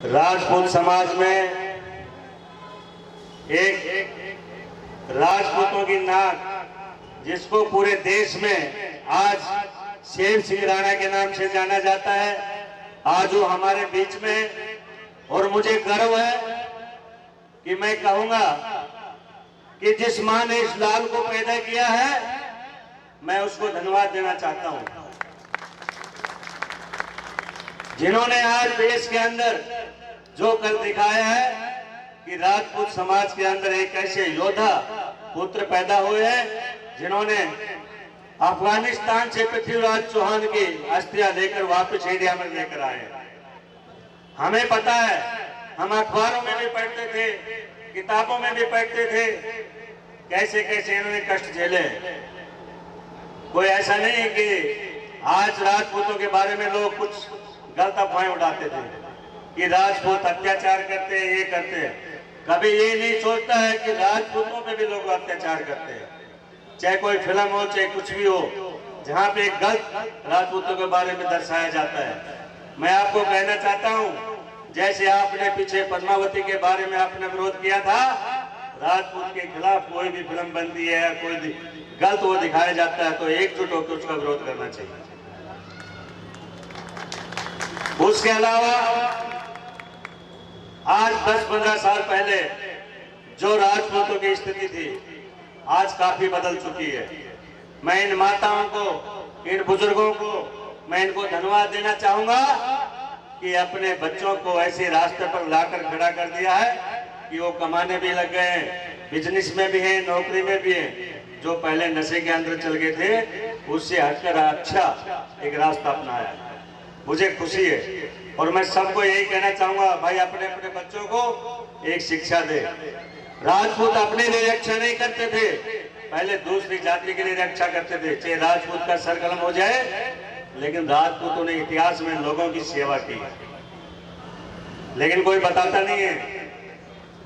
राजपूत समाज में एक राजपूतों की नाक जिसको पूरे देश में आज शेर सिंह राणा के नाम से जाना जाता है, आज वो हमारे बीच में। और मुझे गर्व है कि मैं कहूंगा कि जिस मां ने इस लाल को पैदा किया है, मैं उसको धन्यवाद देना चाहता हूं, जिन्होंने आज देश के अंदर जो कर दिखाया है कि राजपूत समाज के अंदर एक ऐसे योद्धा पुत्र पैदा हुए हैं जिन्होंने अफगानिस्तान से पृथ्वीराज चौहान की अस्थियां लेकर वापस इंडिया में लेकर आए। हमें पता है, हम अखबारों में भी पढ़ते थे, किताबों में भी पढ़ते थे, कैसे कैसे इन्होंने कष्ट झेले। कोई ऐसा नहीं कि आज राजपूतों के बारे में लोग कुछ गलत अफवाहें उड़ाते थे कि राजपूत अत्याचार करते हैं, ये करते हैं। कभी ये नहीं सोचता है कि राजपूतों पे भी लोग अत्याचार करते हैं, चाहे कोई फिल्म हो चाहे कुछ भी हो, जहाँ पे गलत राजपूतों के बारे में दर्शाया जाता है। मैं आपको कहना चाहता हूँ, जैसे आपने पीछे पद्मावती के बारे में आपने विरोध किया था, राजपूत के खिलाफ कोई भी फिल्म बनती है या कोई गलत वो दिखाया जाता है तो एकजुट होकर उसका विरोध करना चाहिए। उसके अलावा आज 10-15 साल पहले जो राजपूतों की स्थिति थी, आज काफी बदल चुकी है। मैं इन माताओं को, इन बुजुर्गों को, मैं इनको धन्यवाद देना चाहूंगा कि अपने बच्चों को ऐसे रास्ते पर लाकर खड़ा कर दिया है कि वो कमाने भी लग गए हैं, बिजनेस में भी हैं, नौकरी में भी हैं। जो पहले नशे के अंदर चल गए थे, उससे हटकर अच्छा एक रास्ता अपनाया। मुझे खुशी है और मैं सबको यही कहना चाहूंगा, भाई अपने अपने बच्चों को एक शिक्षा दे। राजपूत अपने लिए रक्षा नहीं करते थे, पहले दूसरी जाति के लिए रक्षा करते थे, चाहे राजपूत का सर कलम हो जाए, लेकिन राजपूतों ने इतिहास में लोगों की सेवा की। लेकिन कोई बताता नहीं है।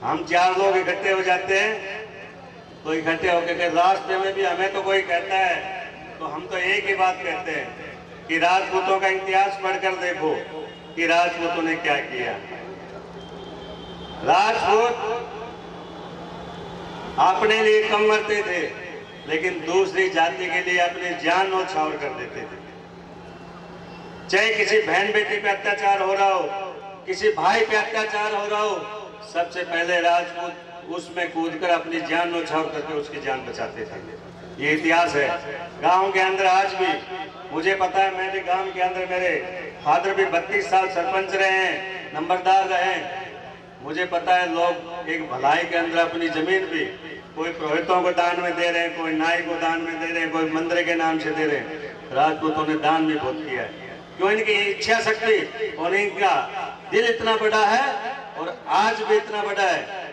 हम 4 लोग इकट्ठे हो जाते हैं तो इकट्ठे होकर रास्ते में भी हमें तो कोई कहता है तो हम तो एक ही बात कहते हैं कि राजपूतों का इतिहास पढ़कर देखो कि राजपूतों ने क्या किया। राजपूत अपने लिए कम मरते थे, लेकिन दूसरी जाति के लिए अपनी जान न्यौछावर कर देते थे। चाहे किसी बहन बेटी पे अत्याचार हो रहा हो, किसी भाई पे अत्याचार हो रहा हो, सबसे पहले राजपूत उसमें कूदकर अपनी जान न्यौछावर करके उसकी जान बचाते थे। ये इतिहास है। गांव के अंदर आज भी मुझे पता है, मैं भी गांव के अंदर, मेरे फादर भी 32 साल सरपंच रहे हैं, नंबरदार रहे हैं। मुझे पता है लोग एक भलाई के अंदर अपनी जमीन भी कोई पुरोहितों को दान में दे रहे हैं, कोई नाई को दान में दे रहे हैं, कोई मंदिर के नाम से दे रहे हैं। राजपूतों ने दान भी बहुत किया है। क्यों? इनकी इच्छा शक्ति और इनका दिल इतना बड़ा है और आज भी इतना बड़ा है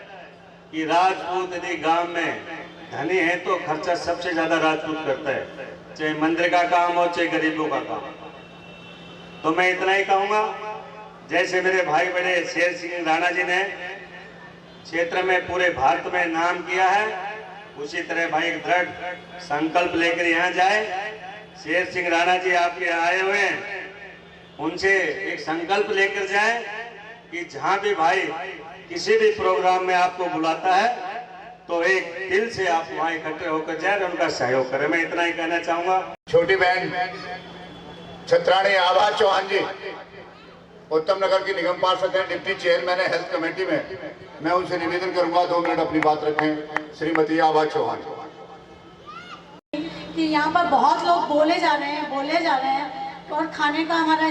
कि राजपूत यदि गांव में धनी है तो खर्चा सबसे ज्यादा राजपूत करता है, चाहे मंदिर का काम हो चाहे गरीबों का काम। तो मैं इतना ही कहूंगा, जैसे मेरे भाई बड़े शेर सिंह राणा जी ने क्षेत्र में पूरे भारत में नाम किया है, उसी तरह भाई एक दृढ़ संकल्प लेकर यहाँ जाए। शेर सिंह राणा जी आपके आए हुए हैं, उनसे एक संकल्प लेकर जाए कि जहां भी भाई किसी भी प्रोग्राम में आपको बुलाता है तो एक दिल से आप वहां इकट्ठे होकर जाए और उनका सहयोग करें। मैं इतना ही कहना चाहूंगा। छोटी बहन छत्राणी आभा चौहान जी उत्तम नगर की निगम पार्षद है, डिप्टी चेयरमैन है हेल्थ कमेटी में। मैं उनसे निवेदन करूंगा 2 मिनट अपनी बात रखें। श्रीमती आभा चौहान। कि यहाँ पर बहुत लोग बोले जा रहे हैं और खाने का हमारा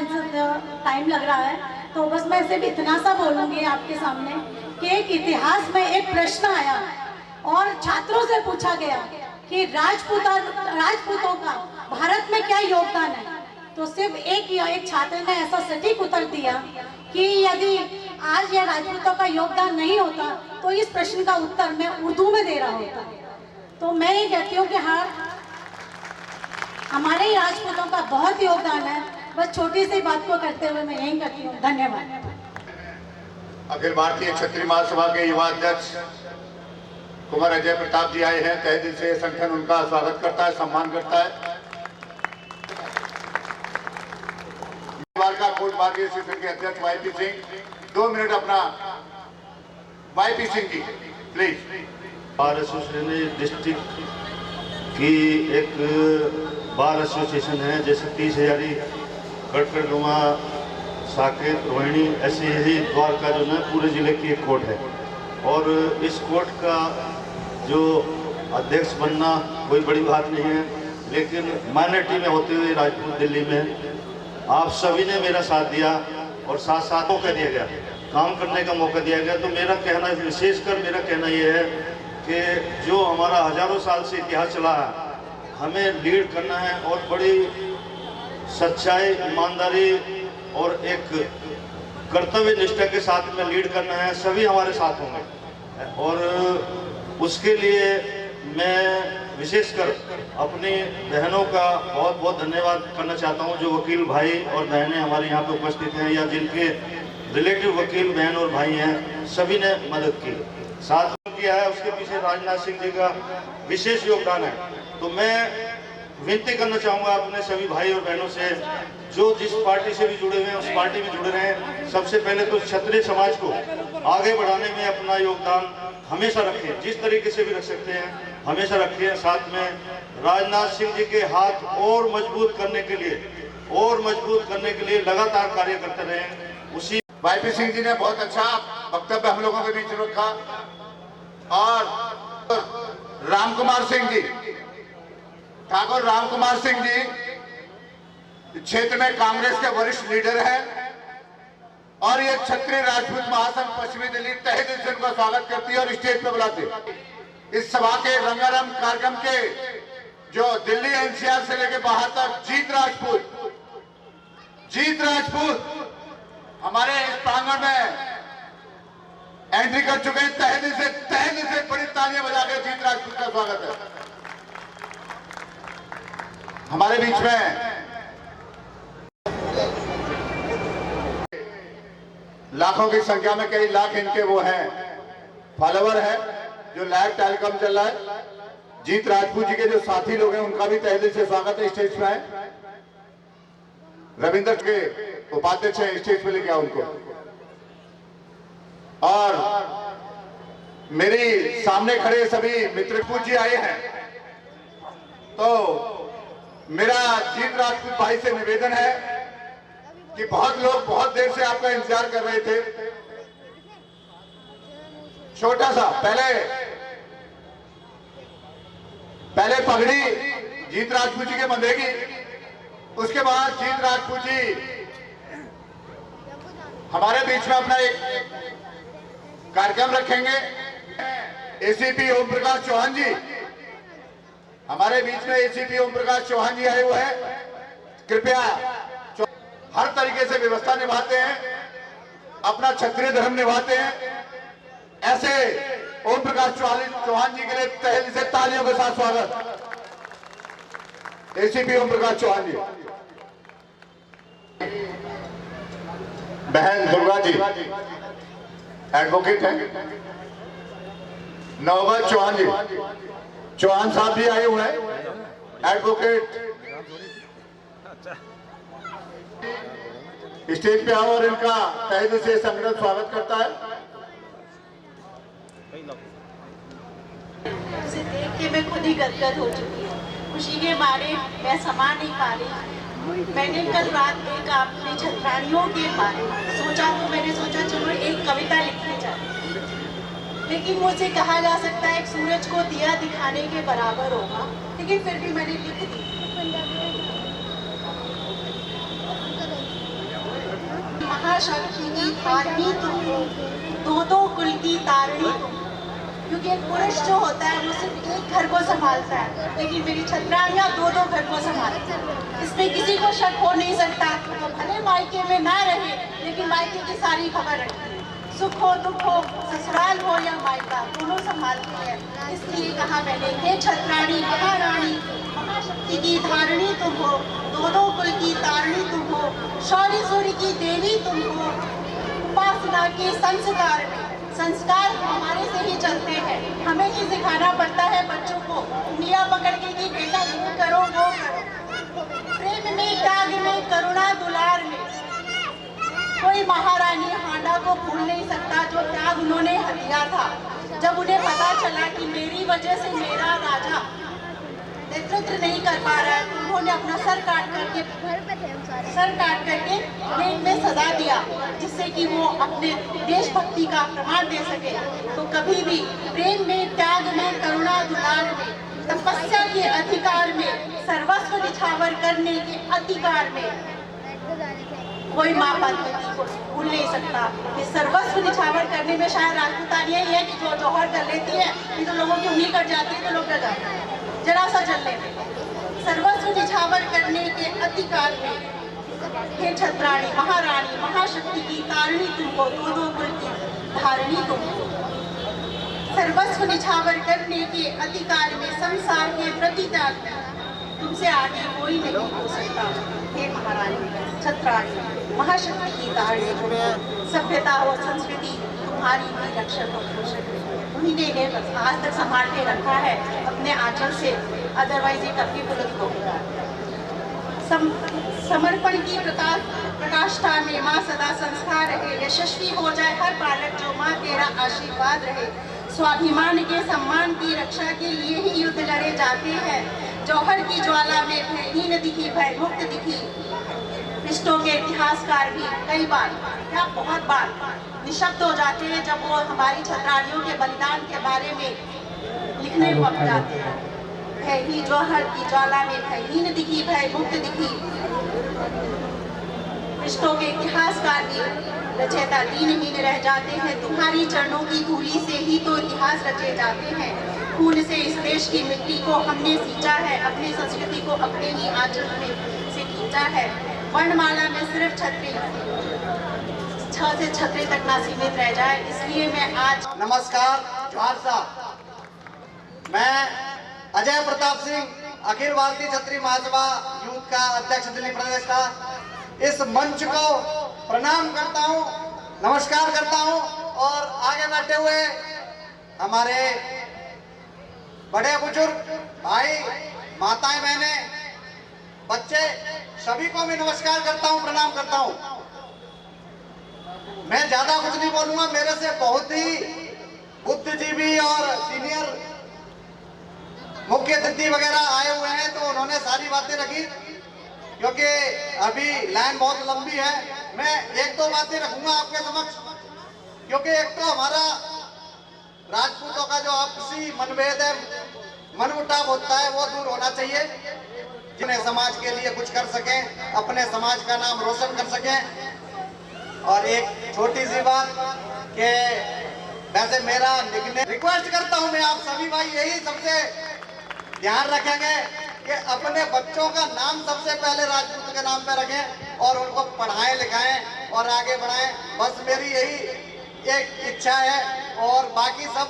टाइम लग रहा है, तो बस मैं सिर्फ इतना सा बोलूँगी आपके सामने कि एक इतिहास में एक प्रश्न आया और छात्रों से पूछा गया कि राजपूतों का भारत में क्या योगदान है। तो सिर्फ एक छात्र ने ऐसा सटीक उत्तर दिया कि यदि आज यह राजपूतों का योगदान नहीं होता तो इस प्रश्न का उत्तर मैं उर्दू में दे रहा होता। तो मैं ये कहती हूँ कि हाँ, हमारे ही राजपूतों का बहुत योगदान है। बस छोटी सी बात को करते हुए मैं यही करती हूँ। धन्यवाद। अखिल भारतीय क्षत्रिय महासभा के युवा अध्यक्ष कुमार अजय प्रताप जी आए हैं। तहे दिल से संगठन उनका स्वागत करता है, सम्मान करता है। का कोट विभागीय सेशन के अध्यक्ष वाईपी सिंह, 2 मिनट अपना Y P Singh ji please. Bar association district की एक बार एसोसिएशन है, जैसे 30,000 कड़कड़गुमा, साकेत, रोहिणी, ऐसे ही द्वारका जो है पूरे जिले की एक कोर्ट है। और इस कोर्ट का जो अध्यक्ष बनना कोई बड़ी बात नहीं है, लेकिन माइनॉरिटी में होते हुए राजपूत दिल्ली में आप सभी ने मेरा साथ दिया और साथ साथ मौका दिया गया, काम करने का मौका दिया गया। तो मेरा कहना, विशेषकर मेरा कहना ये है कि जो हमारा हजारों साल से इतिहास चला है, हमें लीड करना है और बड़ी सच्चाई, ईमानदारी और एक कर्तव्य निष्ठा के साथ में लीड करना है। सभी हमारे साथ होंगे और उसके लिए मैं विशेषकर अपनी बहनों का बहुत बहुत धन्यवाद करना चाहता हूं, जो वकील भाई और बहनें हमारे यहाँ पे उपस्थित हैं या जिनके रिलेटिव वकील बहन और भाई हैं, सभी ने मदद की, साथ किया है। उसके पीछे राजनाथ सिंह जी का विशेष योगदान है। तो मैं विनती करना चाहूँगा अपने सभी भाई और बहनों से, जो जिस पार्टी से भी जुड़े हुए हैं उस पार्टी में जुड़े रहें। सबसे पहले तो क्षत्रिय समाज को आगे बढ़ाने में अपना योगदान हमेशा रखें, जिस तरीके से भी रख सकते हैं हमेशा रखें। साथ में राजनाथ सिंह जी के हाथ और मजबूत करने के लिए लगातार कार्य करते रहें। उसी वाईपी सिंह जी ने बहुत अच्छा वक्तव्य हम लोगों के बीच रखा। और रामकुमार सिंह जी, ठाकुर रामकुमार सिंह जी क्षेत्र में कांग्रेस के वरिष्ठ लीडर हैं और ये क्षत्रिय राजपूत महासंघ पश्चिमी दिल्ली तहे दिल से उनका स्वागत करती है और स्टेज पे बुलाते। इस सभा के रंगारंग कार्यक्रम के जो दिल्ली एनसीआर से लेकर बाहर तक जीत राजपूत हमारे इस प्रांगण में एंट्री कर चुके हैं। तहे दिल से बड़ी तालियां बजा के जीत राजपूत का स्वागत है। हमारे बीच में लाखों की संख्या में, कई लाख इनके वो हैं फॉलोवर हैं, जो लाइव टेलीकॉम चल रहा है। जीत राजपूत जी के जो साथी लोग हैं उनका भी तहे दिल से स्वागत है। स्टेज पे आए, रविंद्र के उपाध्यक्ष हैं, स्टेज पे लेके आओ उनको। और मेरी सामने खड़े सभी मित्र जी आए हैं, तो मेरा जीत राजपूत भाई से निवेदन है कि बहुत लोग बहुत देर से आपका इंतजार कर रहे थे। छोटा सा पहले पगड़ी जीत राजपूत जी के बंधेगी, उसके बाद जीत राजपूत जी हमारे बीच में अपना एक कार्यक्रम रखेंगे। एसीपी ओम प्रकाश चौहान जी हमारे बीच में, एसीपी ओम प्रकाश चौहान जी आए हुए हैं। कृपया हर तरीके से व्यवस्था निभाते हैं, अपना क्षत्रिय धर्म निभाते हैं। ऐसे ओम प्रकाश चौहान जी के लिए तहे दिल से तालियों के साथ स्वागत। एसीपी ओम प्रकाश चौहान जी। बहन दुर्गा जी एडवोकेट हैं। नवगत चौहान जी, चौहान साहब भी आए हुए हैं, एडवोकेट। स्टेज पे आओ और इनका तहे दिल से संगठन स्वागत करता है। उसे देख के मैं खुद ही गदगद हो चुकी हूँ। खुशी के मारे मैं समा नहीं पा रही। मैंने कल रात एक अपने छत्राणियों के बारे में सोचा, तो मैंने सोचा चलो एक कविता लिखी जाए, लेकिन मुझसे कहा जा सकता है एक सूरज को दिया दिखाने के बराबर होगा, लेकिन फिर भी मैंने लिख दी। महाशक्ति की धारणी तुम हो, दो कुल की तारणी तुम हो। क्योंकि एक पुरुष जो होता है वो सिर्फ एक घर को संभालता है, लेकिन मेरी छत्राणियाँ दो घर को संभालती हैं। इसमें किसी को शक हो नहीं सकता। तो भले मायके में ना रहे, लेकिन मायके की सारी खबर रखती है। सुख हो दुख हो, ससुराल हो या मायका, दोनों संभालती है। इसलिए कहा मैंने, हे छत्राणी महारानी, महाशक्ति की धारणी तुम हो, दो कुल की तारणी तुम हो, शौर्य सूर्य की देवी तुम हो। उपासना के संस्कार हमारे से ही चलते हैं। हमें ही सिखाना पड़ता है बच्चों को, उंगलियां पकड़ के कि बेटा ये करो वो करो। प्रेम में, त्याग में, करुणा दुलार में, कोई महारानी हांडा को भूल नहीं सकता जो त्याग उन्होंने दिया था। जब उन्हें पता चला कि मेरी वजह से मेरा राजा नेतृत्व नहीं कर पा रहा है, तो उन्होंने अपना सर काट करके प्लेन में सजा दिया, जिससे कि वो अपने देशभक्ति का प्रमाण दे सके। तो कभी भी प्रेम में, त्याग में, करुणा दुलार में, तपस्या के अधिकार में, सर्वस्व निछावर करने के अधिकार में कोई माँ पति को भूल नहीं सकता। कि सर्वस्व निछावर करने में शायद राजपूतानियाँ ही है कि जो जौहर कर लेती है, नहीं तो लोगों की उंगली कट जाती है तो लोग डर जाते हैं जरा सा जलने में। सर्वस्व निछावर करने के अधिकार में हे छत्राणी, महारानी, महाशक्ति की तारणी तुमको, दो कुल की धारणी तुमको। सर्वस्व निछावर करने के अधिकार में, संसार के प्रति त्याग में तुमसे आगे कोई नहीं हो सकता। हे महारानी, छत्राणी, महाशक्ति की तारणी तुमको। सभ्यता और संस्कृति तुम्हारी भी रक्षक और पोषक है। उन्हीं ने इन्हें आज तक संभाल के रखा है अपने आंचल से, अदरवाइज ये कभी बुलंद हो गया। समर्पण की प्रकाष्ठा में माँ सदा संस्कार रहे। यशस्वी हो जाए हर बालक जो माँ तेरा आशीर्वाद रहे। स्वाभिमान के सम्मान की रक्षा के लिए ही युद्ध लड़े जाते हैं। जौहर की ज्वाला में भयहीन दिखी, भयमुक्त दिखी। पृष्ठों के इतिहासकार भी कई बार या बहुत बार निशब्द हो जाते हैं जब वो हमारी छत्राणियों के बलिदान के बारे में लिखने को लग जाते हैं। भयही जौहर की ज्वाला में भयहीन दिखी, भयमुक्त दिखी। पृष्ठों के इतिहासकार भी रचयिता दीनहीन रह जाते हैं। तुम्हारी चरणों की धूली से ही तो इतिहास रचे जाते हैं। खून से इस देश की मिट्टी को हमने सींचा है, अपनी संस्कृति को अपने ही आंचल में से खींचा है। वर्णमाला में सिर्फ छतरी, 6 से छतरी तक ना सीमित रह जाए, इसलिए मैं आज नमस्कार, जोहार साहब। मैं अजय प्रताप सिंह, अखिल भारतीय छत्री महासभा यूथ का अध्यक्ष दिल्ली प्रदेश का, इस मंच को प्रणाम करता हूं, नमस्कार करता हूं और आगे बैठे हुए हमारे बड़े बुजुर्ग भाई, माताएं, बहनें, बच्चे, सभी को मैं नमस्कार करता हूं, प्रणाम करता हूं। मैं ज्यादा कुछ नहीं बोलूंगा, मेरे से बहुत ही बुद्धिजीवी और सीनियर मुख्य अतिथि वगैरह आए हुए हैं, तो उन्होंने सारी बातें रखी। क्योंकि अभी लाइन बहुत लंबी है, मैं 1-2 बातें रखूंगा आपके समक्ष। क्योंकि एक तो हमारा राजपूतों का जो आपसी मनभेद है, मनमुटाव होता है, वो दूर होना चाहिए, जिन्हें समाज के लिए कुछ कर सकें, अपने समाज का नाम रोशन कर सकें। और एक छोटी सी बात कि वैसे मेरा रिक्वेस्ट करता हूं मैं आप सभी भाई, यही सबसे ध्यान रखेंगे कि अपने बच्चों का नाम सबसे पहले राजपूत के नाम पे रखें और उनको पढ़ाएं, लिखाएं और आगे बढ़ाएं। बस मेरी यही एक इच्छा है और बाकी सब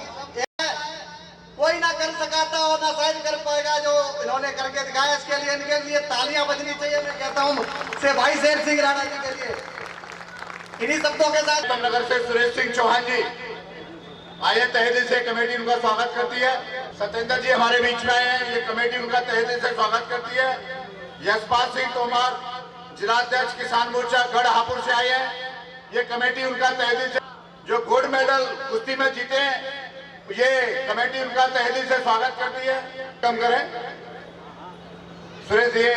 कोई ना कर सका था और ना शायद कर पाएगा जो इन्होंने करके दिखाया। इसके लिए इनके लिए तालियां बजनी चाहिए। मैं कहता हूँ से भाई शेर सिंह राणा जी के लिए। इन्हीं शब्दों के साथ नगर से सुरेश सिंह चौहान जी आइए, तहे दिल से कमेटी उनका स्वागत करती है। सत्येंद्र जी हमारे बीच में आए हैं, ये कमेटी उनका तहे दिल से स्वागत करती है। यशपाल सिंह तोमर जिलाध्यक्ष किसान मोर्चा गढ़ हापुड़ से आए हैं, ये कमेटी उनका तहे दिल से, जो गोल्ड मेडल कुश्ती में जीते हैं, ये कमेटी उनका तहे दिल से स्वागत करती है। कम करें सुरेश। ये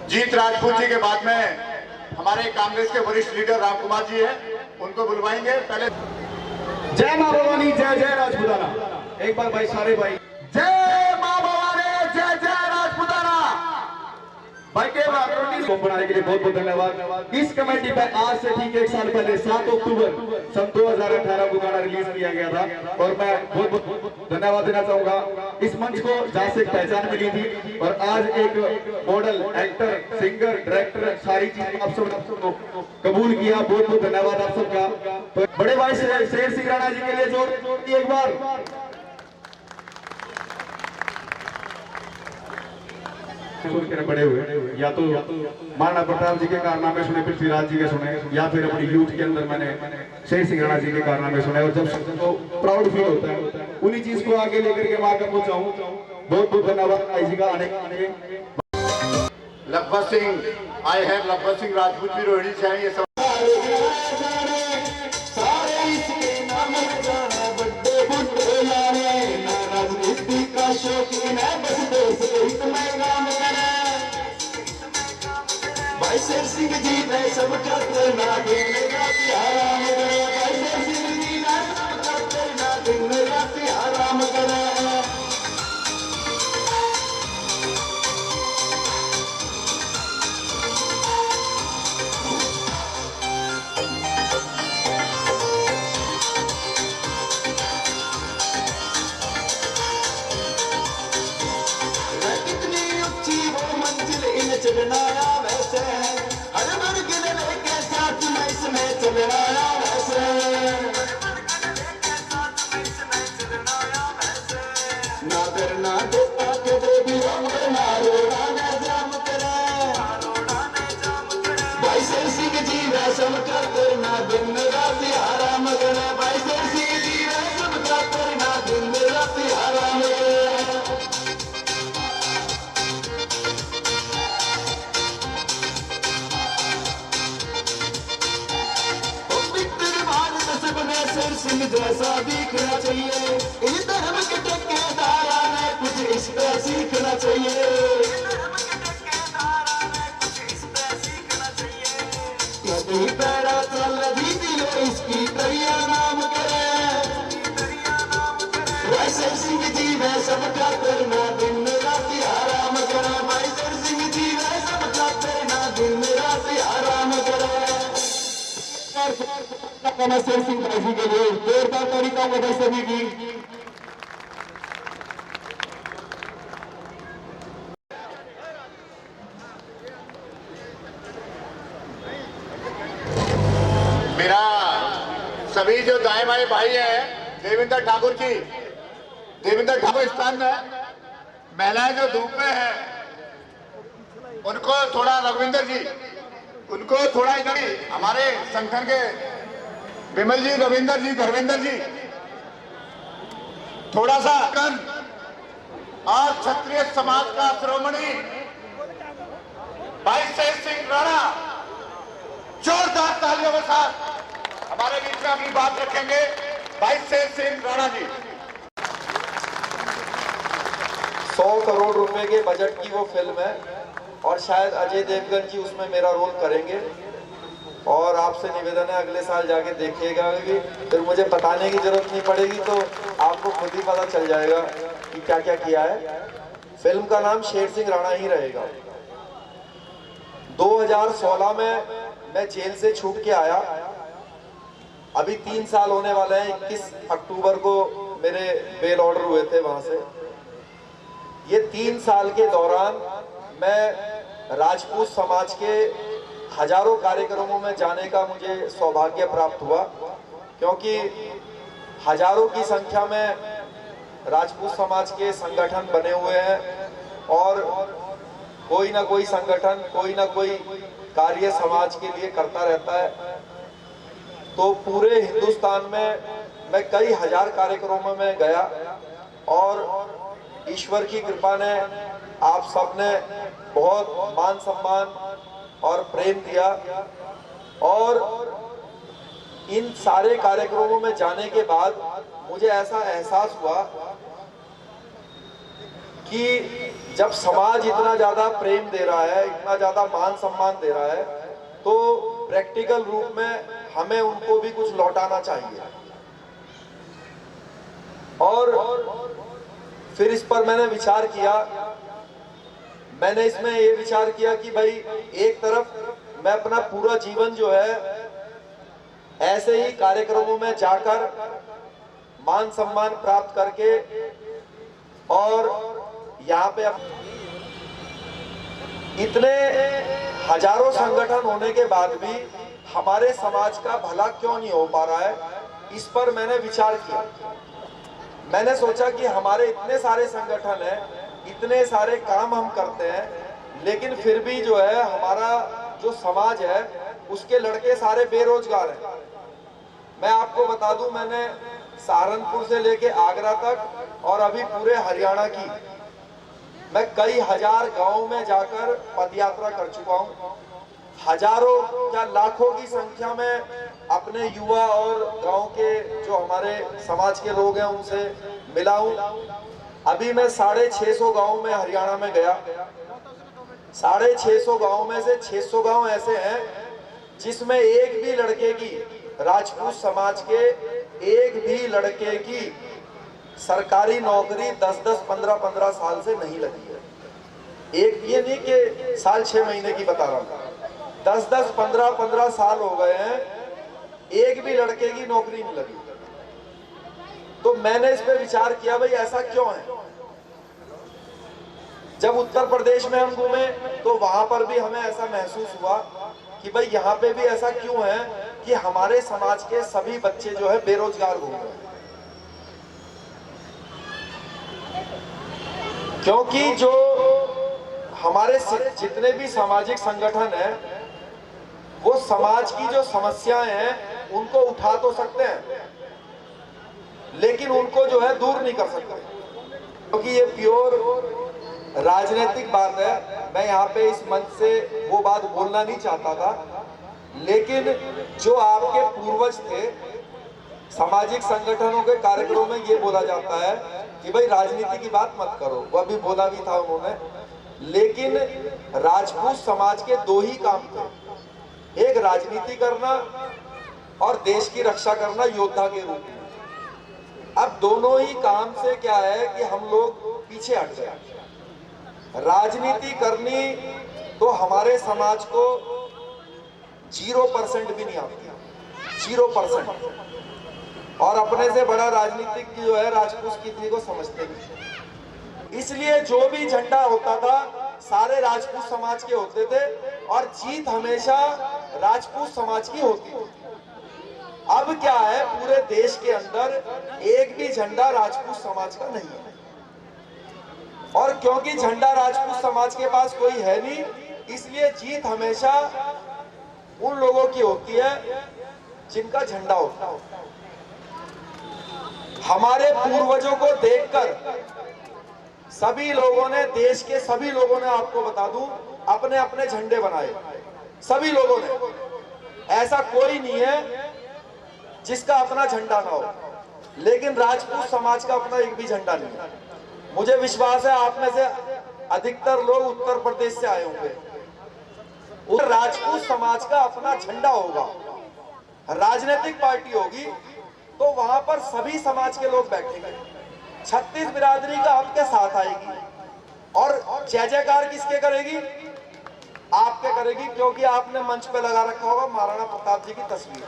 जीत राजपूत जी के बाद में हमारे कांग्रेस के वरिष्ठ लीडर राम कुमार जी हैं, उनको बुलवाएंगे। पहले जय मां भवानी, जय जय राजपूताना। एक बार भाई सारे भाई, जय मां भवानी, जय जय राजपूताना। भाई के को बनाने के लिए बहुत बहुत धन्यवाद। इस कमेटी पर आज से ठीक 1 साल पहले 7 अक्टूबर सन 2018 को गाना रिलीज किया गया था और मैं बहुत बहुत धन्यवाद देना चाहूंगा इस मंच को, जहां से पहचान मिली थी और आज एक मॉडल, एक्टर, सिंगर, डायरेक्टर, सारी चीजें आप सब कबूल किया। बहुत बहुत धन्यवाद आप सबका। तो बड़े भाई शेर सिंह राणा जी के लिए जोर एक बार। बड़े हुए या तो महाराणा प्रताप जी के कारनामे सुने, पृथ्वीराज जी के सुने, या फिर अपनी यूथ के अंदर मैंने शेर सिंह राणा जी के कारनामे सुने और जब तो प्राउड फील होता है, उन्हीं चीज को आगे लेकर के मैं आगे पहुंचाऊं। बहुत बहुत धन्यवाद भाई जी का आने का। लखपत सिंह आए हैं, लखपत सिंह राजपूत भी रोहिणी से हैं, ये सब शेर सिंह जी ने सब करना दिन रात आराम करे, भाई शेर सिंह जी ने सब करना दिन रात आराम करे। कितनी ऊंची वो मंजिल इन चढ़ना वैसे, हर वर्ग ने लेके साथ में इसमें चलना वैसे, ना करना देता कदे भी रंग ना रोड़ा ने जाम करे, भाई शेर सिंह जी ने सब करना दिन रात आराम करे, भाई शेर सिंह जी ने सब करना दिन रात आराम करे। शेर सिंह जैसा दिखना चाहिए, इस धर्म के ठेकेदारा में कुछ इस पे सीखना चाहिए, कभी पैरा चल दी दिलो इसकी दरिया नाम करे, भाई शेर सिंह जी ने सबका करना दिन रात आराम करे, भाई शेर सिंह जी ने सबका करना दिन रात आराम करे। शेर सिंह भाई के लिए जोरदार तरीका बदल सभी की। मेरा सभी जो दाएं बाएं भाई हैं, देवेंद्र ठाकुर जी, देवेंद्र ठाकुर स्थान में महिलाएं जो धूप में हैं, उनको थोड़ा रघुविंदर जी, उनको थोड़ा इधर हमारे संगठन के विमल जी, रविंदर जी, धर्मेंद्र जी, थोड़ा सा और क्षत्रिय समाज का श्रोमणी भाई शेर सिंह राणा जोरदार तालियों के साथ हमारे बीच में अपनी बात रखेंगे। भाई शेर सिंह राणा जी। 100 करोड़ रुपए के बजट की वो फिल्म है और शायद अजय देवगन जी उसमें मेरा रोल करेंगे और आपसे निवेदन है अगले साल जाके देखिएगा, फिर मुझे बताने की जरूरत नहीं पड़ेगी, तो आपको खुद ही पता चल जाएगा कि क्या क्या किया है। फिल्म का नाम शेर सिंह राणा ही रहेगा। 2016 में मैं जेल से छूट के आया, अभी 3 साल होने वाले हैं। 21 अक्टूबर को मेरे बेल ऑर्डर हुए थे वहां से। ये 3 साल के दौरान मैं राजपूत समाज के हजारों कार्यक्रमों में जाने का मुझे सौभाग्य प्राप्त हुआ, क्योंकि हजारों की संख्या में राजपूत समाज के संगठन बने हुए हैं और कोई ना कोई संगठन कोई ना कोई कार्य समाज के लिए करता रहता है। तो पूरे हिंदुस्तान में मैं कई हजार कार्यक्रमों में गया और ईश्वर की कृपा ने आप सबने बहुत मान सम्मान और प्रेम दिया और इन सारे कार्यक्रमों में जाने के बाद मुझे ऐसा एहसास हुआ कि जब समाज इतना ज्यादा प्रेम दे रहा है, इतना ज्यादा मान सम्मान दे रहा है, तो प्रैक्टिकल रूप में हमें उनको भी कुछ लौटाना चाहिए। और फिर इस पर मैंने विचार किया। मैंने इसमें ये विचार किया कि भाई एक तरफ मैं अपना पूरा जीवन जो है ऐसे ही कार्यक्रमों में जाकर मान सम्मान प्राप्त करके और यहाँ पे इतने हजारों संगठन होने के बाद भी हमारे समाज का भला क्यों नहीं हो पा रहा है, इस पर मैंने विचार किया। मैंने सोचा कि हमारे इतने सारे संगठन हैं, इतने सारे काम हम करते हैं, लेकिन फिर भी जो है हमारा जो समाज है उसके लड़के सारे बेरोजगार हैं। मैं आपको बता दूं, मैंने सहारनपुर से लेके आगरा तक और अभी पूरे हरियाणा की मैं कई हजार गांवों में जाकर पदयात्रा कर चुका हूं। हजारों या लाखों की संख्या में अपने युवा और गांव के जो हमारे समाज के लोग हैं उनसे मिला हूं। अभी मैं 650 गांव में हरियाणा में गया 650 गांव में से 600 गांव ऐसे हैं जिसमें एक भी लड़के की, राजपूत समाज के एक भी लड़के की सरकारी नौकरी 10-10, 15-15 साल से नहीं लगी है। एक ये नहीं कि साल 6 महीने की बता रहा हूं, 10-10, 15-15 साल हो गए हैं, एक भी लड़के की नौकरी नहीं लगी। तो मैंने इस पे विचार किया, भाई ऐसा क्यों है। जब उत्तर प्रदेश में हम घूमे तो वहां पर भी हमें ऐसा महसूस हुआ कि भाई यहाँ पे भी ऐसा क्यों है कि हमारे समाज के सभी बच्चे जो है बेरोजगार घूम रहे हैं। क्योंकि जो हमारे जितने भी सामाजिक संगठन हैं वो समाज की जो समस्याएं हैं उनको उठा तो सकते हैं लेकिन उनको जो है दूर नहीं कर सकते, क्योंकि ये प्योर राजनीतिक बात है। मैं यहाँ पे इस मंच से वो बात बोलना नहीं चाहता था, लेकिन जो आपके पूर्वज थे सामाजिक संगठनों के कार्यक्रमों में ये बोला जाता है कि भाई राजनीति की बात मत करो, वो अभी बोला भी था उन्होंने। लेकिन राजपूत समाज के 2 ही काम थे, एक राजनीति करना और देश की रक्षा करना योद्धा के रूप में। अब दोनों ही काम से क्या है कि हम लोग पीछे हट गए। राजनीति करनी तो हमारे समाज को 0% भी नहीं आती, 0%। और अपने से बड़ा राजनीतिक जो है राजपूत किसी को समझते नहीं। इसलिए जो भी झंडा होता था सारे राजपूत समाज के होते थे और जीत हमेशा राजपूत समाज की होती थी। अब क्या है, पूरे देश के अंदर एक भी झंडा राजपूत समाज का नहीं है, और क्योंकि झंडा राजपूत समाज के पास कोई है नहीं, इसलिए जीत हमेशा उन लोगों की होती है जिनका झंडा होता है। हमारे पूर्वजों को देखकर सभी लोगों ने, देश के सभी लोगों ने, आपको बता दूं, अपने अपने झंडे बनाए। सभी लोगों ने, ऐसा कोई नहीं है जिसका अपना झंडा ना हो, लेकिन राजपूत समाज का अपना एक भी झंडा नहीं है। मुझे विश्वास है आप में से अधिकतर लोग उत्तर प्रदेश से आए होंगे। राजपूत समाज का अपना झंडा होगा, राजनीतिक पार्टी होगी तो वहां पर सभी समाज के लोग बैठेंगे, 36 बिरादरी का आपके साथ आएगी और जय जयकार किसके करेगी? आपके करेगी, क्योंकि आपने मंच पे लगा रखा होगा महाराणा प्रताप जी की तस्वीर।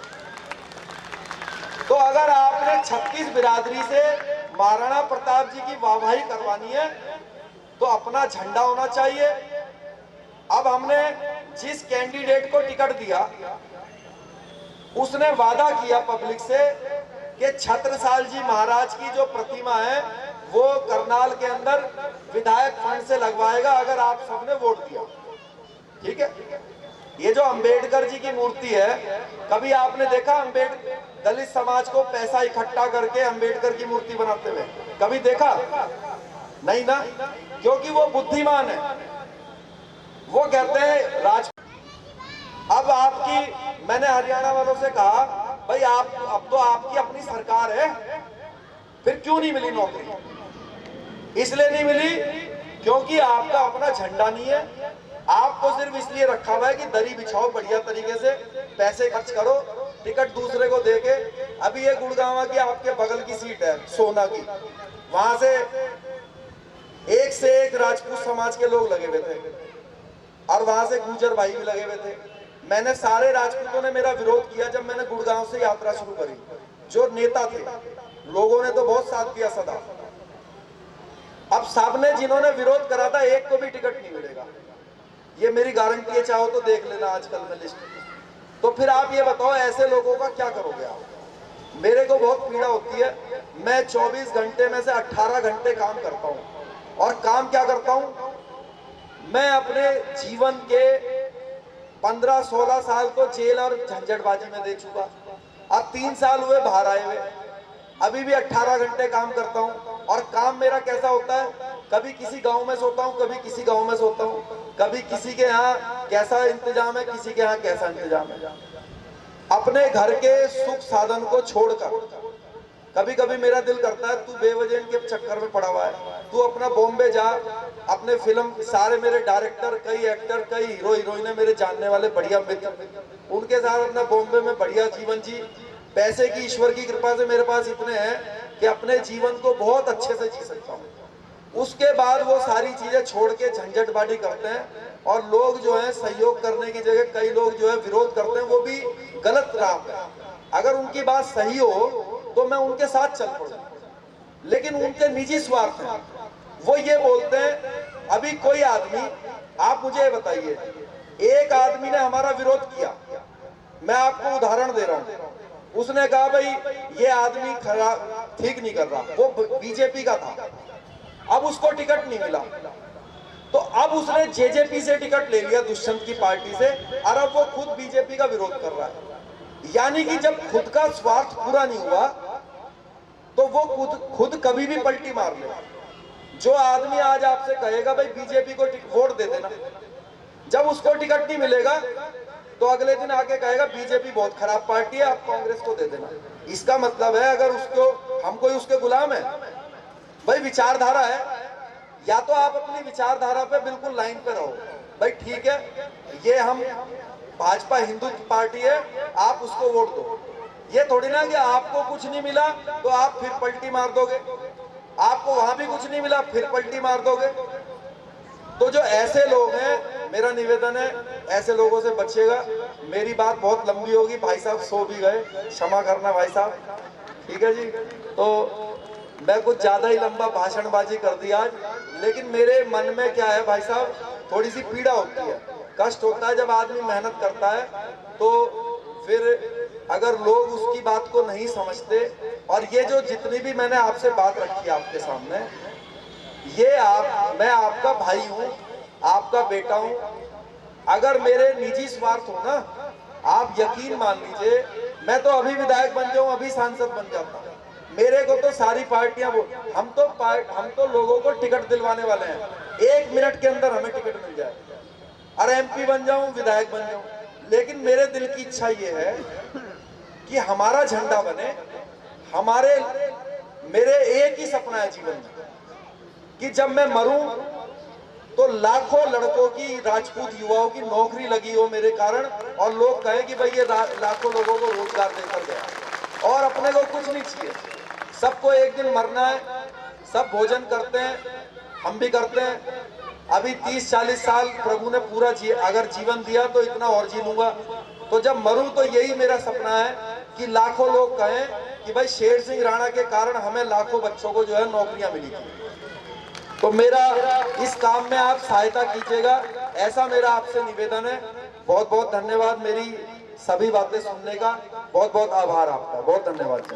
तो अगर आपने 36 बिरादरी से महाराणा प्रताप जी की वाहवाही करवानी है तो अपना झंडा होना चाहिए। अब हमने जिस कैंडिडेट को टिकट दिया उसने वादा किया पब्लिक से कि छत्रसाल जी महाराज की जो प्रतिमा है वो करनाल के अंदर विधायक फंड से लगवाएगा अगर आप सबने वोट दिया। ठीक है, ये जो अंबेडकर जी की मूर्ति है, कभी आपने देखा अंबेडकर दलित समाज को पैसा इकट्ठा करके अंबेडकर की मूर्ति बनाते हुए? कभी देखा नहीं ना, क्योंकि वो बुद्धिमान है। वो कहते हैं अब आपकी, मैंने हरियाणा वालों से कहा भाई आप, अब तो आपकी अपनी सरकार है, फिर क्यों नहीं मिली नौकरी? इसलिए नहीं मिली क्योंकि आपका अपना झंडा नहीं है। आपको सिर्फ इसलिए रखा हुआ है कि दरी बिछाओ, बढ़िया तरीके से पैसे खर्च करो, टिकट दूसरे को देके। अभी ये गुड़गांव की आपके बगल की सीट है सोना की, वहां से एक राजपूत समाज के लोग लगे हुए थे और वहां से गुर्जर भाई भी लगे हुए थे। मैंने, सारे राजपूतों ने मेरा विरोध किया जब मैंने गुड़गांव से यात्रा शुरू करी। जो नेता थे, लोगों ने तो बहुत साथ दिया सदा। अब सबने जिन्होंने विरोध करा था, एक को भी टिकट नहीं मिलेगा, ये मेरी गारंटी है। चाहो तो देख लेना आजकल में लिस्ट। तो फिर आप ये बताओ ऐसे लोगों का क्या करोगे आप? मेरे को बहुत पीड़ा होती है। मैं 24 घंटे में से 18 घंटे काम करता हूँ, और काम क्या करता हूँ, मैं अपने जीवन के 15-16 साल को जेल और झंझटबाजी में दे चुका। अब 3 साल हुए बाहर आए हुए, अभी भी 18 घंटे काम करता हूँ। और काम मेरा कैसा होता है, कभी किसी गांव में सोता हूँ, कभी किसी गांव में सोता हूँ, कभी किसी के यहाँ कैसा इंतजाम है, किसी के यहाँ कैसा इंतजाम है। अपने घर के सुख साधन को छोड़कर कभी कभी मेरा दिल करता है तू बेवजह इनके चक्कर में पड़ा हुआ है, तू अपना बॉम्बे जा, अपने फिल्म, सारे मेरे डायरेक्टर, कई एक्टर, कई हीरो हीरोइनें मेरे जानने वाले बढ़िया मित्र, उनके साथ अपना बॉम्बे में बढ़िया जीवन जी। पैसे की, ईश्वर की कृपा से मेरे पास इतने हैं कि अपने जीवन को बहुत अच्छे से जी सकता हूँ। उसके बाद वो सारी चीजें छोड़ के झंझटबाजी करते हैं और लोग जो है सहयोग करने की जगह कई लोग जो है विरोध करते हैं, वो भी गलत राह पे। अगर उनकी बात सही हो तो मैं उनके साथ चल पड़ूं, लेकिन उनके निजी स्वार्थ हैं। वो ये बोलते हैं, अभी कोई आदमी, आप मुझे बताइए, एक आदमी ने हमारा विरोध किया, मैं आपको उदाहरण दे रहा हूं, उसने कहा भाई ये आदमी खराब, ठीक नहीं कर रहा, वो बीजेपी का था, अब उसको टिकट नहीं मिला, तो अब उसने जेजेपी से टिकट ले लिया, दुष्यंत की पार्टी से, और अब वो खुद बीजेपी का विरोध कर रहा है। यानी कि जब खुद का स्वार्थ पूरा नहीं हुआ तो वो खुद कभी भी पलटी मार ले। जो आदमी आज आपसे कहेगा भाई बीजेपी को वोट दे देना, जब उसको टिकट नहीं मिलेगा तो अगले दिन आके कहेगा बीजेपी बहुत खराब पार्टी है, आप कांग्रेस को दे देना। इसका मतलब है अगर उसको, हम कोई उसके गुलाम है? भाई विचारधारा है, या तो आप अपनी विचारधारा पे बिल्कुल लाइन पे रहो, भाई ठीक है ये हम भाजपा हिंदुत्व पार्टी है, आप उसको वोट दो। ये थोड़ी ना कि आपको कुछ नहीं मिला तो आप फिर पलटी मार दोगे, आपको वहां भी कुछ नहीं मिला फिर पलटी मार दोगे। तो जो ऐसे लोग हैं, मेरा निवेदन है ऐसे लोगों से बचिएगा। मेरी बात बहुत लंबी होगी, भाई साहब सो भी गए, क्षमा करना भाई साहब, ठीक है जी। तो मैं कुछ ज्यादा ही लंबा भाषणबाजी कर दी आज, लेकिन मेरे मन में क्या है भाई साहब, थोड़ी सी पीड़ा होती है, कष्ट होता है जब आदमी मेहनत करता है, तो फिर अगर लोग उसकी बात को नहीं समझते। और ये जो जितनी भी मैंने आपसे बात रखी है आपके सामने, ये मैं आपका भाई हूँ, आपका बेटा हूँ। अगर मेरे निजी स्वार्थ हो ना, आप यकीन मान लीजिए मैं तो अभी विधायक बन जाऊं, अभी सांसद बन जाता, मेरे को तो सारी पार्टियां हम तो लोगों को टिकट दिलवाने वाले हैं, 1 मिनट के अंदर हमें टिकट मिल जाए, अरे एमपी बन जाऊं, विधायक बन जाऊं। लेकिन मेरे दिल की इच्छा ये है कि हमारा झंडा बने, मेरे एक ही सपना है जीवन में कि जब मैं मरूं तो लाखों लड़कों की, राजपूत युवाओं की नौकरी लगी हो मेरे कारण, और लोग कहें कि भाई ये लाखों लोगों को रोजगार देकर गया। और अपने को कुछ नहीं चाहिए, सबको एक दिन मरना है, सब भोजन करते हैं, हम भी करते हैं। अभी 30-40 साल प्रभु ने पूरा अगर जीवन दिया तो इतना और जी लूंगा। तो जब मरूं तो यही मेरा सपना है कि लाखों लोग कहें कि भाई शेर सिंह राणा के कारण हमें लाखों बच्चों को जो है नौकरियां मिली थी। तो मेरा इस काम में आप सहायता कीजिएगा, ऐसा मेरा आपसे निवेदन है। बहुत बहुत धन्यवाद मेरी सभी बातें सुनने का, बहुत बहुत आभार आपका, बहुत धन्यवाद जी।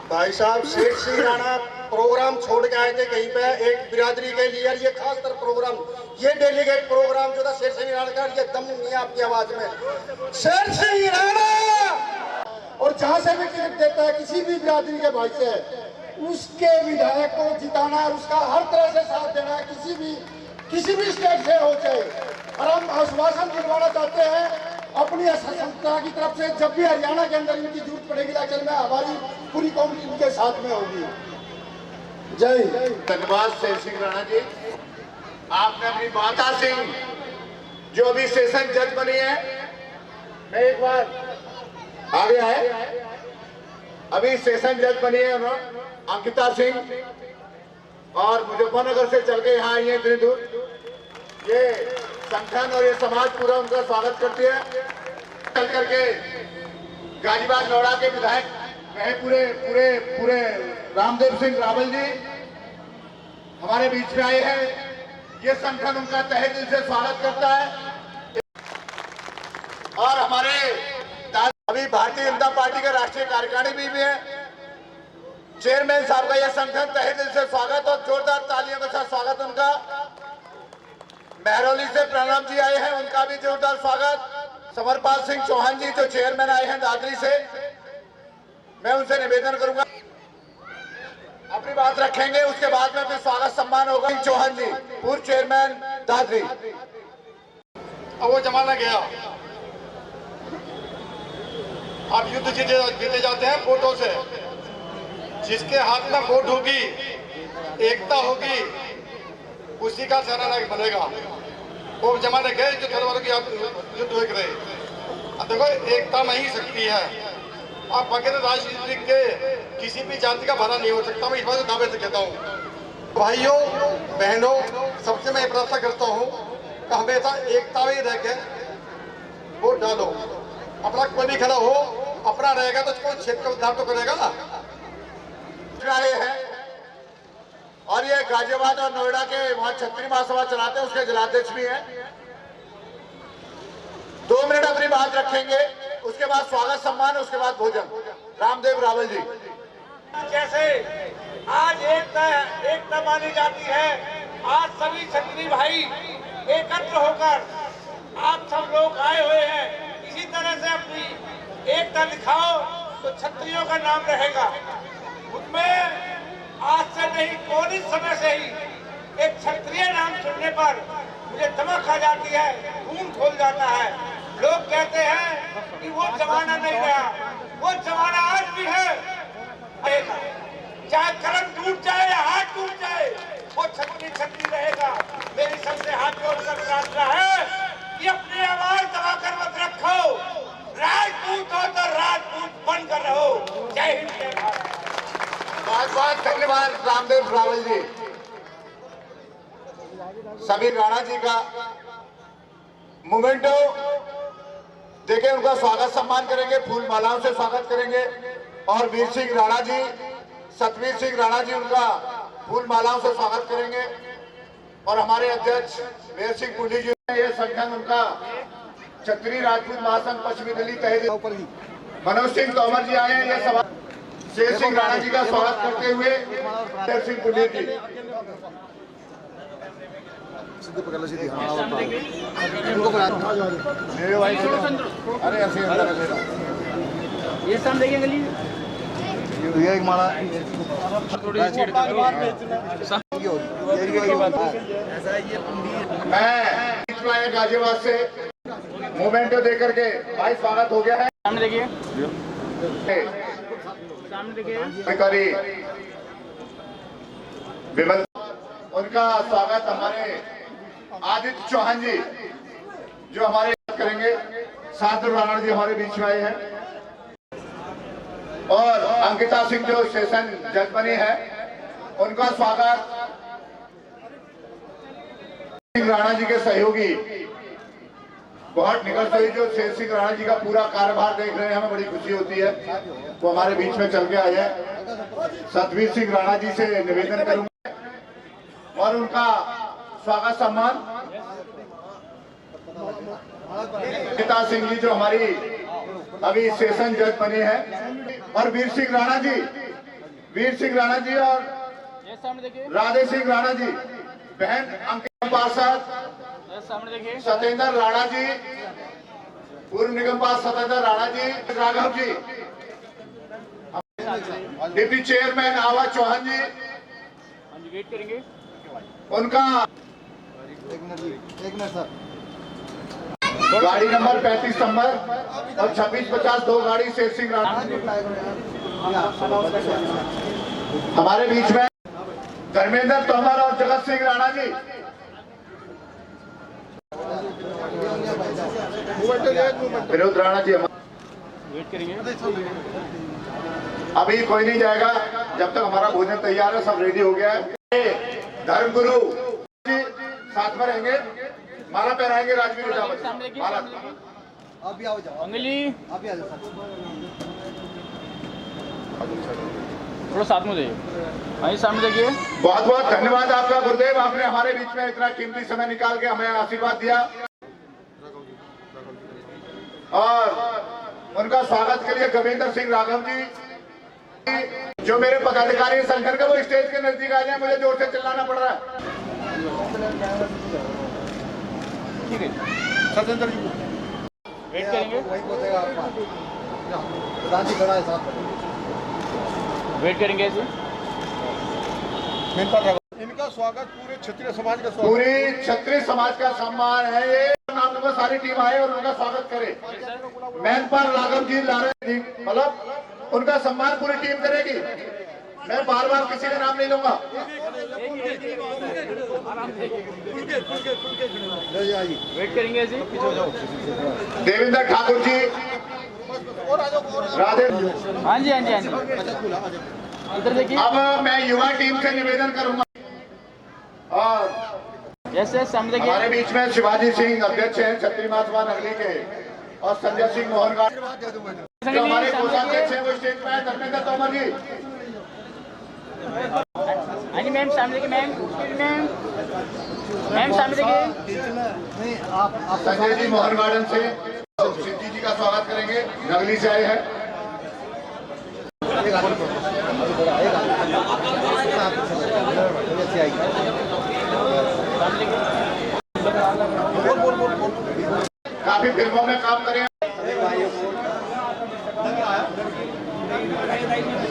भाई साहब शेर सिंह राणा प्रोग्राम छोड़ के आए थे कहीं पे, एक बिरादरी के लिए ये खास कर प्रोग्राम, ये डेलीगेट प्रोग्राम जो था शेर सिंह राणा का, ये दम नहीं है आपकी आवाज में। शेर सिंह राणा और जहां से भी टिकट देता है किसी भी बिरादरी के भाई से, उसके विधायक को जिताना है, उसका हर तरह से साथ देना है, किसी भी स्टेट से हो चाहे। और हम आश्वासन दिलवाना चाहते हैं अपनी संस्था की तरफ से, जब भी हरियाणा के अंदर इनकी जरूरत पड़ेगी इलाके में, हमारी पूरी कौम इनके साथ में होगी। जय धन्यवाद शेर सिंह राणा जी। आपने अपनी माता सिंह जो अभी सेशन जज बनी है, मैं एक बार आ गया है, अभी सेशन जज बनी है उन्होंने, अंकिता सिंह, और मुजफ्फरनगर से चल के यहाँ आई है इतनी दूर। ये संगठन और ये समाज पूरा उनका स्वागत करती है। चल करके गाजीबाग नौड़ा के विधायक रहे पूरे पूरे पूरे रामदेव सिंह रावल जी हमारे बीच में आए हैं। ये संगठन उनका तहे दिल से स्वागत करता है। और हमारे अभी भारतीय जनता पार्टी के राष्ट्रीय कार्यकारिणी भी है, चेयरमैन साहब का यह संगठन तहे दिल से स्वागत, और जोरदार तालियों के साथ स्वागत उनका। महरौली से प्रणब जी आए हैं, उनका भी जोरदार स्वागत। समरपाल सिंह चौहान जी जो चेयरमैन आए हैं दादरी से, मैं उनसे निवेदन करूंगा अपनी बात रखेंगे, उसके बाद में फिर स्वागत सम्मान होगा। चौहान जी पूर्व चेयरमैन दादरी। अब वो जमाना गया, अब युद्ध जीते जाते हैं वोटों से। जिसके हाथ में वोट होगी, एकता होगी, उसी का सेनानायक बनेगा। वो जमाने गए जो थोड़े वालों की युद्ध हो रहे। अब देखो एकता में ही शक्ति है। अब बगैर राजनीति के किसी भी जाति का भला नहीं हो सकता। मैं इस बात दावे से कहता हूँ। भाइयों बहनों, सबसे मैं प्रार्थना करता हूँ कि हमेशा एकता में रह के वोट डालो। अपना कोई भी खड़ा हो, अपना रहेगा तो कोई क्षेत्र का उद्धार तो करेगा ना। रहे हैं और ये गाजियाबाद और नोएडा के वहां छत्री महासभा चलाते हैं, उसके जिलाध्यक्ष भी हैं। 2 मिनट अपनी बात रखेंगे, उसके बाद स्वागत सम्मान, उसके बाद भोजन। रामदेव रावल जी। जैसे आज एकता मानी जाती है, आज सभी क्षत्रिय भाई एकत्र होकर आप सब लोग आए हुए हैं। इसी तरह से अपनी एकता दिखाओ तो क्षत्रियों का नाम रहेगा। उसमें आज से नहीं, कौन समय से ही एक क्षत्रिय नाम सुनने पर मुझे दमक आ जाती है, खून खोल जाता है। लोग कहते हैं कि वो जमाना नहीं रहा, वो जमाना आज भी है। चाहे कलम टूट जाए या हाथ टूट जाए, वो छत्री रहेगा। मेरी सबसे हाथ जोड़कर प्रार्थना है कि अपनी आवाज दबाकर मत रखो। राजपूत हो तो राजपूत बनकर रहो। जय हिंद, जय भारत। बहुत बहुत धन्यवाद रामदेव रावल जी। सभी राणा जी का मोमेंटो देखे, उनका स्वागत सम्मान करेंगे, फूल मालाओं से स्वागत करेंगे। और वीर सिंह राणा जी, सतवीर सिंह राणा जी, उनका फूल मालाओं से स्वागत करेंगे। और हमारे अध्यक्ष वीर सिंह पुंडी जी, ये संगठन उनका क्षत्रिय राजपूत महासंघ पश्चिमी दिल्ली तहसील मनोज सिंह तोमर जी आए हैं। ये सभा शेर सिंह राणा जी का स्वागत करते हुए वीर सिंह पुंडी जी। अरे ये सब देखिए गली एक माला मैं गाजियाबाद से मोमेंटो दे करके भाई स्वागत हो गया है। सामने देखिए, सामने देखिए। करी विमल, उनका स्वागत हमारे आदित्य चौहान जी जो हमारे करेंगे। शांतनु राणा जी हमारे बीच में आए हैं। और अंकिता सिंह जो सेशन जज बनी है, उनका स्वागत सिंह राणा जी के सहयोगी बहुत निकट से जो शेर सिंह राणा जी का पूरा कार्यभार देख रहे हैं, हमें बड़ी खुशी होती है। वो हमारे बीच में चल के आए हैं। सतवीर सिंह राणा जी से निवेदन करूंगा और उनका स्वागत सम्मान अंकिता सिंह जी जो हमारी अभी सेशन जज बनी है। और वीर सिंह राणा जी और राधे सिंह राणा जी, बहन अंकिता पार्षद सत्येंद्र राणा जी, पूर्व निगम पार्षद सत्येंद्र राणा जी, राघव जी, डिप्टी चेयरमैन आवा चौहान जी, वेट करेंगे उनका एक मिनट सर। गाड़ी नंबर 35 नंबर और 2650 दो गाड़ी शेर सिंह राणा हमारे बीच में। धर्मेंद्र तोमर और जगत सिंह राणा जी। विनोद राणा जी वेट करेंगे। अभी कोई नहीं जाएगा जब तक हमारा भोजन तैयार है, सब रेडी हो गया है। धर्मगुरु जी साथ में रहेंगे, माला पहनाएंगे राजवीर माला। आप भी आओ, जाओ अंगली, आप भी आ जाओ। थोड़ा साथ में जाइए। हाँ, सामने देखिए। बहुत बहुत धन्यवाद आपका गुरुदेव, आपने हमारे बीच में इतना कीमती समय निकाल के हमें आशीर्वाद दिया। और उनका स्वागत के लिए गविंदर सिंह राघव जी, जो मेरे पदाधिकारी संगठन के, वो स्टेज के नजदीक आ जाए, मुझे जोर से चिल्लाना पड़ रहा है। ठीक है सत्येंद्र जी, वेट करेंगे। वही बोलेगा आपका प्रधान जी खड़ा है साथ में। वेट करेंगे ऐसे। इनका स्वागत पूरे क्षत्रिय समाज का स्वागत, पूरी क्षत्रिय समाज का सम्मान है। ये आप लोगों सारी टीम आए और उनका स्वागत करे। मैनपाल राघव जी ला रहे हैं, मतलब उनका सम्मान पूरी टीम करेगी। मैं बार बार किसी का नाम नहीं लूंगा। वेट करेंगे जी। देवेंद्र ठाकुर जी, राधे। हाँ जी हाँ जी हाँ जी, इधर देखिए। अब मैं युवा टीम से निवेदन करूंगा और यस यस, सामने देखिए। हमारे बीच में शिवाजी सिंह अध्यक्ष हैं छत्री महात्मा नगरी के, और संजय सिंह मोहनगाड़ जो हमारे कोषाध्यक्ष हैं वो स्टेज पे हैं। धर्मेंद्र तोमर जी। हाँ जी मैम, सामने देखिए। मैम सामने देखिए। संजय जी मोहन गार्डन से सिद्धि जी का स्वागत करेंगे, नगली से आए हैं। काफी फिल्मों में काम करे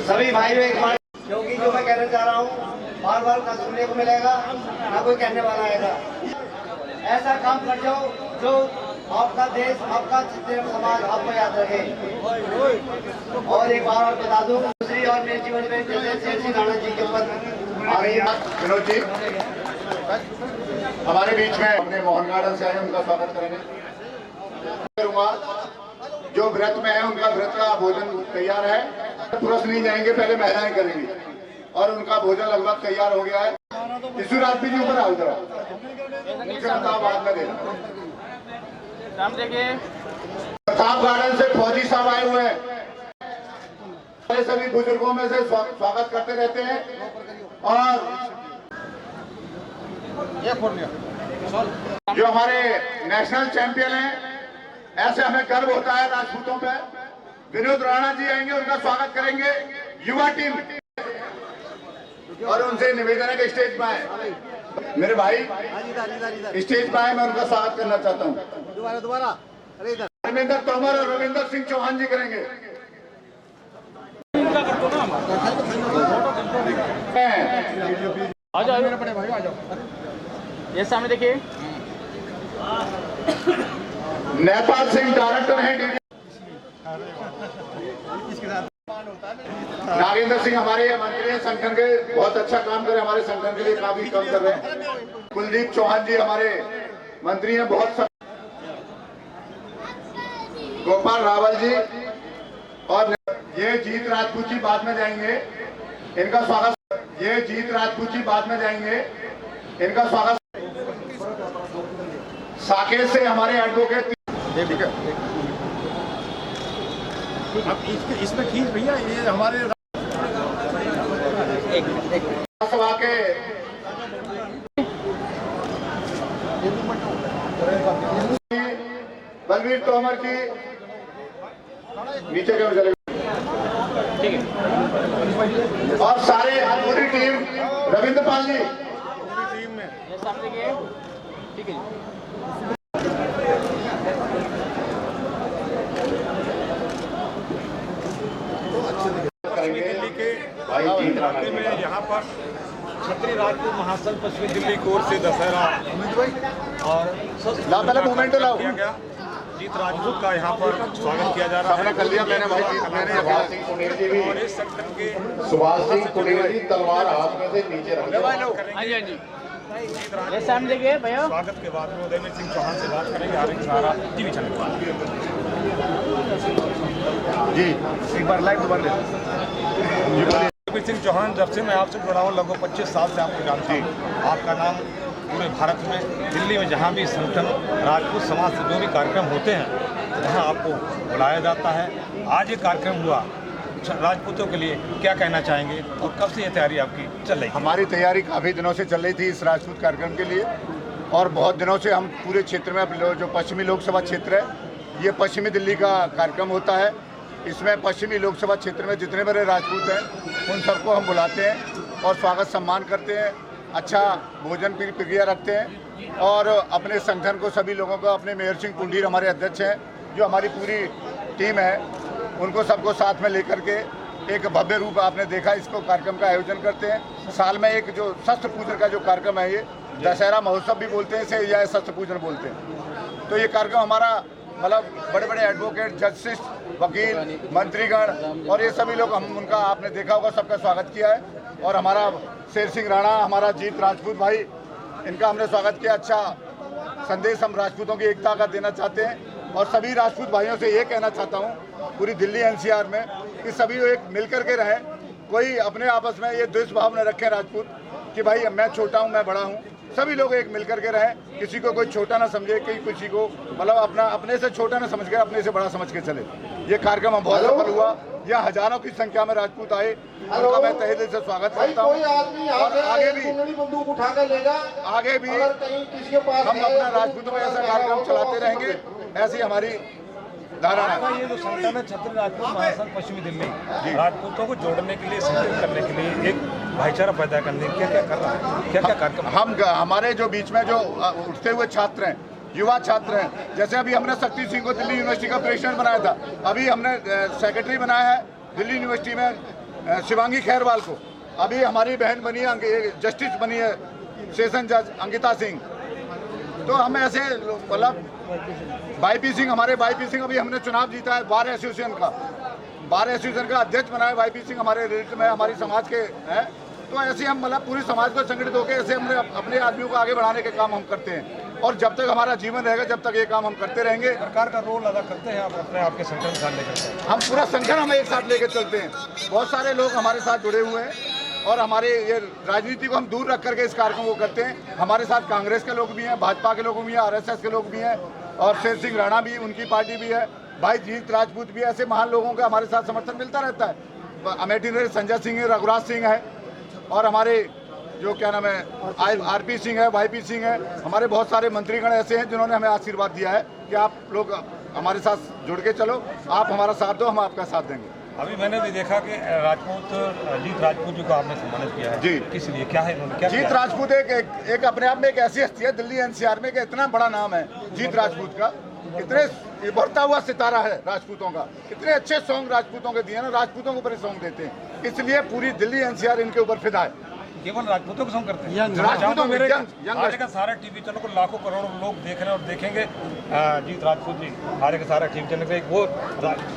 सभी भाइयों एक बार, क्योंकि जो मैं कहना चाह रहा हूँ बार बार ना सुनने को मिलेगा ना कोई कहने वाला आएगा। ऐसा काम कर जाओ जो आपका देश, आपका छत्तीसगढ़ समाज आपको याद रखे। और एक बार और बता दूं, दूसरी और मेरे जीवन में जैसे शेर सिंह राणा जी के ऊपर आ गई। विनोद जी हमारे बीच में अपने मोहन गार्डन से आए, उनका स्वागत करेंगे। करूंगा जो व्रत में है उनका व्रत का भोजन तैयार है। पुरुष नहीं जाएंगे, पहले महिलाएं करेंगी, और उनका भोजन लगभग तैयार हो गया है। इसी रात भी ऊपर आओ जरा, मुझे बताओ बाद में देना। प्रताप गार्डन से फौजी साहब आए हुए हैं। सभी बुजुर्गों में से स्वागत करते रहते हैं, और जो हमारे नेशनल चैंपियन हैं, ऐसे हमें गर्व होता है राजपूतों पे। विनोद राणा जी आएंगे, उनका स्वागत करेंगे युवा टीम, और उनसे निवेदन है कि स्टेज पर आए। मेरे भाई स्टेज पर आए, मैं उनका स्वागत करना चाहता हूँ। दोबारा धर्मेंद्र तोमर और रविंदर सिंह चौहान जी करेंगे। आ जाओ बड़े भाई, आ जाओ। ये सामने देखिए। नेपाल सिंह डायरेक्टर हैं। नागेंद्र सिंह हमारे मंत्री हैं संगठन के, बहुत अच्छा काम कर रहे हैं, हमारे संगठन के लिए काफी काम कर रहे हैं। कुलदीप चौहान जी हमारे मंत्री हैं, बहुत। गोपाल रावल जी, और ये जीत राजपूत जी बाद में जाएंगे, इनका स्वागत। ये जीत राजपूत जी बाद में जाएंगे, इनका स्वागत। साकेत से हमारे एडवोकेट, अब इसमें खींच भैया, ये हमारे सभा के बलवीर तोमर जी नीचे क्यों चले, ठीक है। और सारे पूरी टीम, रविंद्र पाल जी ये सामने देखिए, ठीक है। दिल्ली के इलाके में यहाँ पर छत्री राजपूत महासंघ पश्चिमी दिल्ली की ओर से दशहरा और पहले मूवमेंट लाओ। किया गया। जीत राजपूत का यहाँ पर स्वागत किया जा रहा है। कर लिया मैंने भाई, मैंने सुभाष सिंह कुनेर जी भी, और इस संगठन के सुभाष सिंह कुनेर जी तलवार हाथ में से नीचे रख लो। हाँ जी हाँ जी, ये सामने देखिए भैया। स्वागत के बाद में उदयवीर सिंह चौहान से बात करेंगे। आरएन सहारा टीवी चैनल जी एक बार लाइव दोबारा उदयवीर सिंह चौहान, जब से मैं आपसे जुड़ा हूँ लगभग 25 साल से आपको जानता हूँ। आपका नाम पूरे भारत में, दिल्ली में जहाँ भी संगठन राजपूत समाज से जो भी कार्यक्रम होते हैं वहाँ आपको बुलाया जाता है। आज ये कार्यक्रम हुआ, राजपूतों के लिए क्या कहना चाहेंगे, और कब से ये तैयारी आपकी चल रही है? हमारी तैयारी काफ़ी दिनों से चल रही थी इस राजपूत कार्यक्रम के लिए, और बहुत दिनों से हम पूरे क्षेत्र में, जो पश्चिमी लोकसभा क्षेत्र है, ये पश्चिमी दिल्ली का कार्यक्रम होता है। इसमें पश्चिमी लोकसभा क्षेत्र में जितने बड़े राजपूत हैं उन सबको हम बुलाते हैं और स्वागत सम्मान करते हैं, अच्छा भोजन प्रक्रिया रखते हैं, और अपने संगठन को, सभी लोगों को, अपने मेयर सिंह कुंडीर हमारे अध्यक्ष हैं, जो हमारी पूरी टीम है, उनको सबको साथ में लेकर के एक भव्य रूप आपने देखा इसको कार्यक्रम का आयोजन करते हैं। साल में एक जो शस्त्र पूजन का जो कार्यक्रम है, ये दशहरा महोत्सव भी बोलते हैं इसे, या शस्त्र पूजन बोलते हैं। तो ये कार्यक्रम हमारा मतलब बड़े बड़े एडवोकेट, जस्टिस, वकील, मंत्रीगण और ये सभी लोग हम उनका आपने देखा होगा सबका स्वागत किया है। और हमारा शेर सिंह राणा, हमारा जीत राजपूत भाई, इनका हमने स्वागत किया। अच्छा संदेश हम राजपूतों की एकता का देना चाहते हैं और सभी राजपूत भाइयों से ये कहना चाहता हूँ पूरी दिल्ली एनसीआर में कि सभी एक मिलकर के रहें, कोई अपने आपस में ये द्वेष भाव न रखें राजपूत कि भाई मैं छोटा हूँ मैं बड़ा हूँ। सभी लोग एक मिलकर के रहें, किसी को कोई छोटा ना समझे, कि किसी को मतलब अपने से छोटा ना समझ के अपने से बड़ा समझ के चले। ये कार्यक्रम हम बहुत सफल हुआ, यहाँ हजारों की संख्या में राजपूत आए, उनका मैं तहे दिल से स्वागत करता हूँ। और आगे भी हम अपना राजपूतों में ऐसा कार्यक्रम चलाते रहेंगे, ऐसी हमारी धारणा है। ये जो संगठन है छत्री राजपूत महासंघ पश्चिमी दिल्ली, राजपूतों को जोड़ने के लिए, संगठित करने के लिए, एक भाईचारा पैदा करने के क्या कर रहा है, क्या क्या कार्यक्रम हम हमारे जो बीच में जो उठते हुए छात्र हैं, युवा छात्र हैं, जैसे अभी हमने शक्ति सिंह को दिल्ली यूनिवर्सिटी का प्रेसिडेंट बनाया था, अभी हमने सेक्रेटरी बनाया है दिल्ली यूनिवर्सिटी में शिवांगी खैरवाल को, अभी हमारी बहन बनी है, जस्टिस बनी है सेशन जज अंकिता सिंह। तो हम ऐसे मतलब वाईपी सिंह, हमारे वाईपी सिंह अभी हमने चुनाव जीता है बार एसोसिएशन का अध्यक्ष बनाया वाईपी सिंह, हमारे रिलेटिव में हमारी समाज के हैं। तो ऐसे हम मतलब पूरी समाज को संगठित होकर ऐसे हमने अपने आदमियों को आगे बढ़ाने के काम हम करते हैं और जब तक हमारा जीवन रहेगा जब तक ये काम हम करते रहेंगे। सरकार का रोल अदा करते हैं आप अपने आपके संगठन के साथ लेकर? हम पूरा संगठन हम एक साथ लेकर चलते हैं, बहुत सारे लोग हमारे साथ जुड़े हुए हैं और हमारे ये राजनीति को हम दूर रख करके इस कार्यक्रम को करते हैं। हमारे साथ कांग्रेस के लोग भी हैं, भाजपा के लोग भी हैं, RSS के लोग भी हैं और शेर सिंह राणा भी, उनकी पार्टी भी है, भाई जीत राजपूत भी, ऐसे महान लोगों का हमारे साथ समर्थन मिलता रहता है। अमेठी में संजय सिंह है, रघुराज सिंह है और हमारे जो क्या नाम है RP सिंह है, YP सिंह है, हमारे बहुत सारे मंत्रीगण ऐसे हैं जिन्होंने हमें आशीर्वाद दिया है कि आप लोग हमारे साथ जुड़ के चलो, आप हमारा साथ दो, हम आपका साथ देंगे। अभी मैंने भी देखा कि जीत राजपूत जी को आपने सम्मानित किया है जी, किस लिए, क्या है इन्होंने क्या जीत राजपूत एक अपने आप में एक ऐसी हस्ती है दिल्ली NCR में कि इतना बड़ा नाम है जीत राजपूत का, इतने बढ़ता हुआ सितारा है राजपूतों का, इतने अच्छे सॉन्ग राजपूतों के दिए ना, राजपूतों को बड़े सॉन्ग देते हैं, इसलिए पूरी दिल्ली NCR इनके ऊपर फिदा है। केवल राजपूतों को सॉन्ग करते हैं? आज का सारा टीवी चैनल को लाखों करोड़ों लोग देख रहे हैं और देखेंगे जीत राजपूत जी, आज का सारा टीवी चैनल पे वो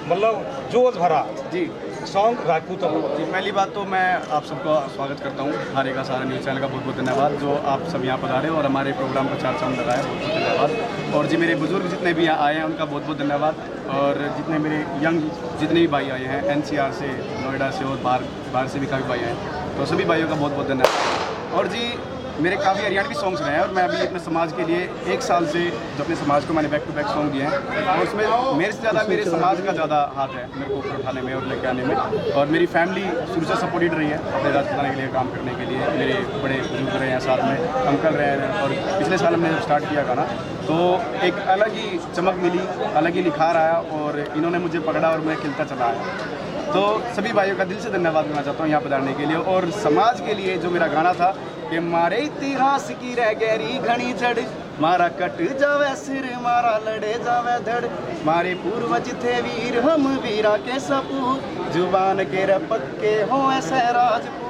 मतलब जोश भरा जी सॉन्ग राजपूतों को। जी पहली बात तो मैं आप सबका स्वागत करता हूँ, हारे का सारा न्यूज़ चैनल का बहुत बहुत धन्यवाद जो आप सब यहाँ पर आ रहे हैं और हमारे प्रोग्राम को चार चांद लगाए, बहुत बहुत धन्यवाद। और जी मेरे बुजुर्ग जितने भी यहाँ आए हैं उनका बहुत बहुत धन्यवाद और जितने मेरे यंग जितने भी भाई आए हैं NCR से, नोएडा से और बाहर से भी काफ़ी भाई आए हैं, तो सभी भाइयों का बहुत बहुत धन्यवाद। और जी मेरे काफ़ी हरियाणवी सॉन्ग्स रहे हैं और मैं अभी अपने समाज के लिए 1 साल से जो अपने समाज को मैंने बैक टू बैक सॉन्ग दिए हैं और उसमें मेरे से ज़्यादा मेरे समाज का ज़्यादा हाथ है मेरे को ऊपर उठाने में और लेके आने में। और मेरी फैमिली शुरू से सपोर्टेड रही है अपने राजपूताना के लिए काम करने के लिए, मेरे बड़े बुजुर्ग रहे हैं साथ में, अंकल रहे हैं और पिछले साल हमने जब स्टार्ट किया गाना तो एक अलग ही चमक मिली, अलग ही निखार आया और इन्होंने मुझे पकड़ा और मैं खिलता चला आया। तो सभी भाइयों का दिल से धन्यवाद करना चाहता हूँ यहाँ पधारने के लिए। और समाज के लिए जो मेरा गाना था कि मारे इतिहास की रह गहरी घनी जड़, मारा कट जावे सिर मारा लड़े जावे धड़, मारे पूर्वज थे वीर हम वीरा के सपूत, जुबान के रपक के हो ऐसे राजपूत।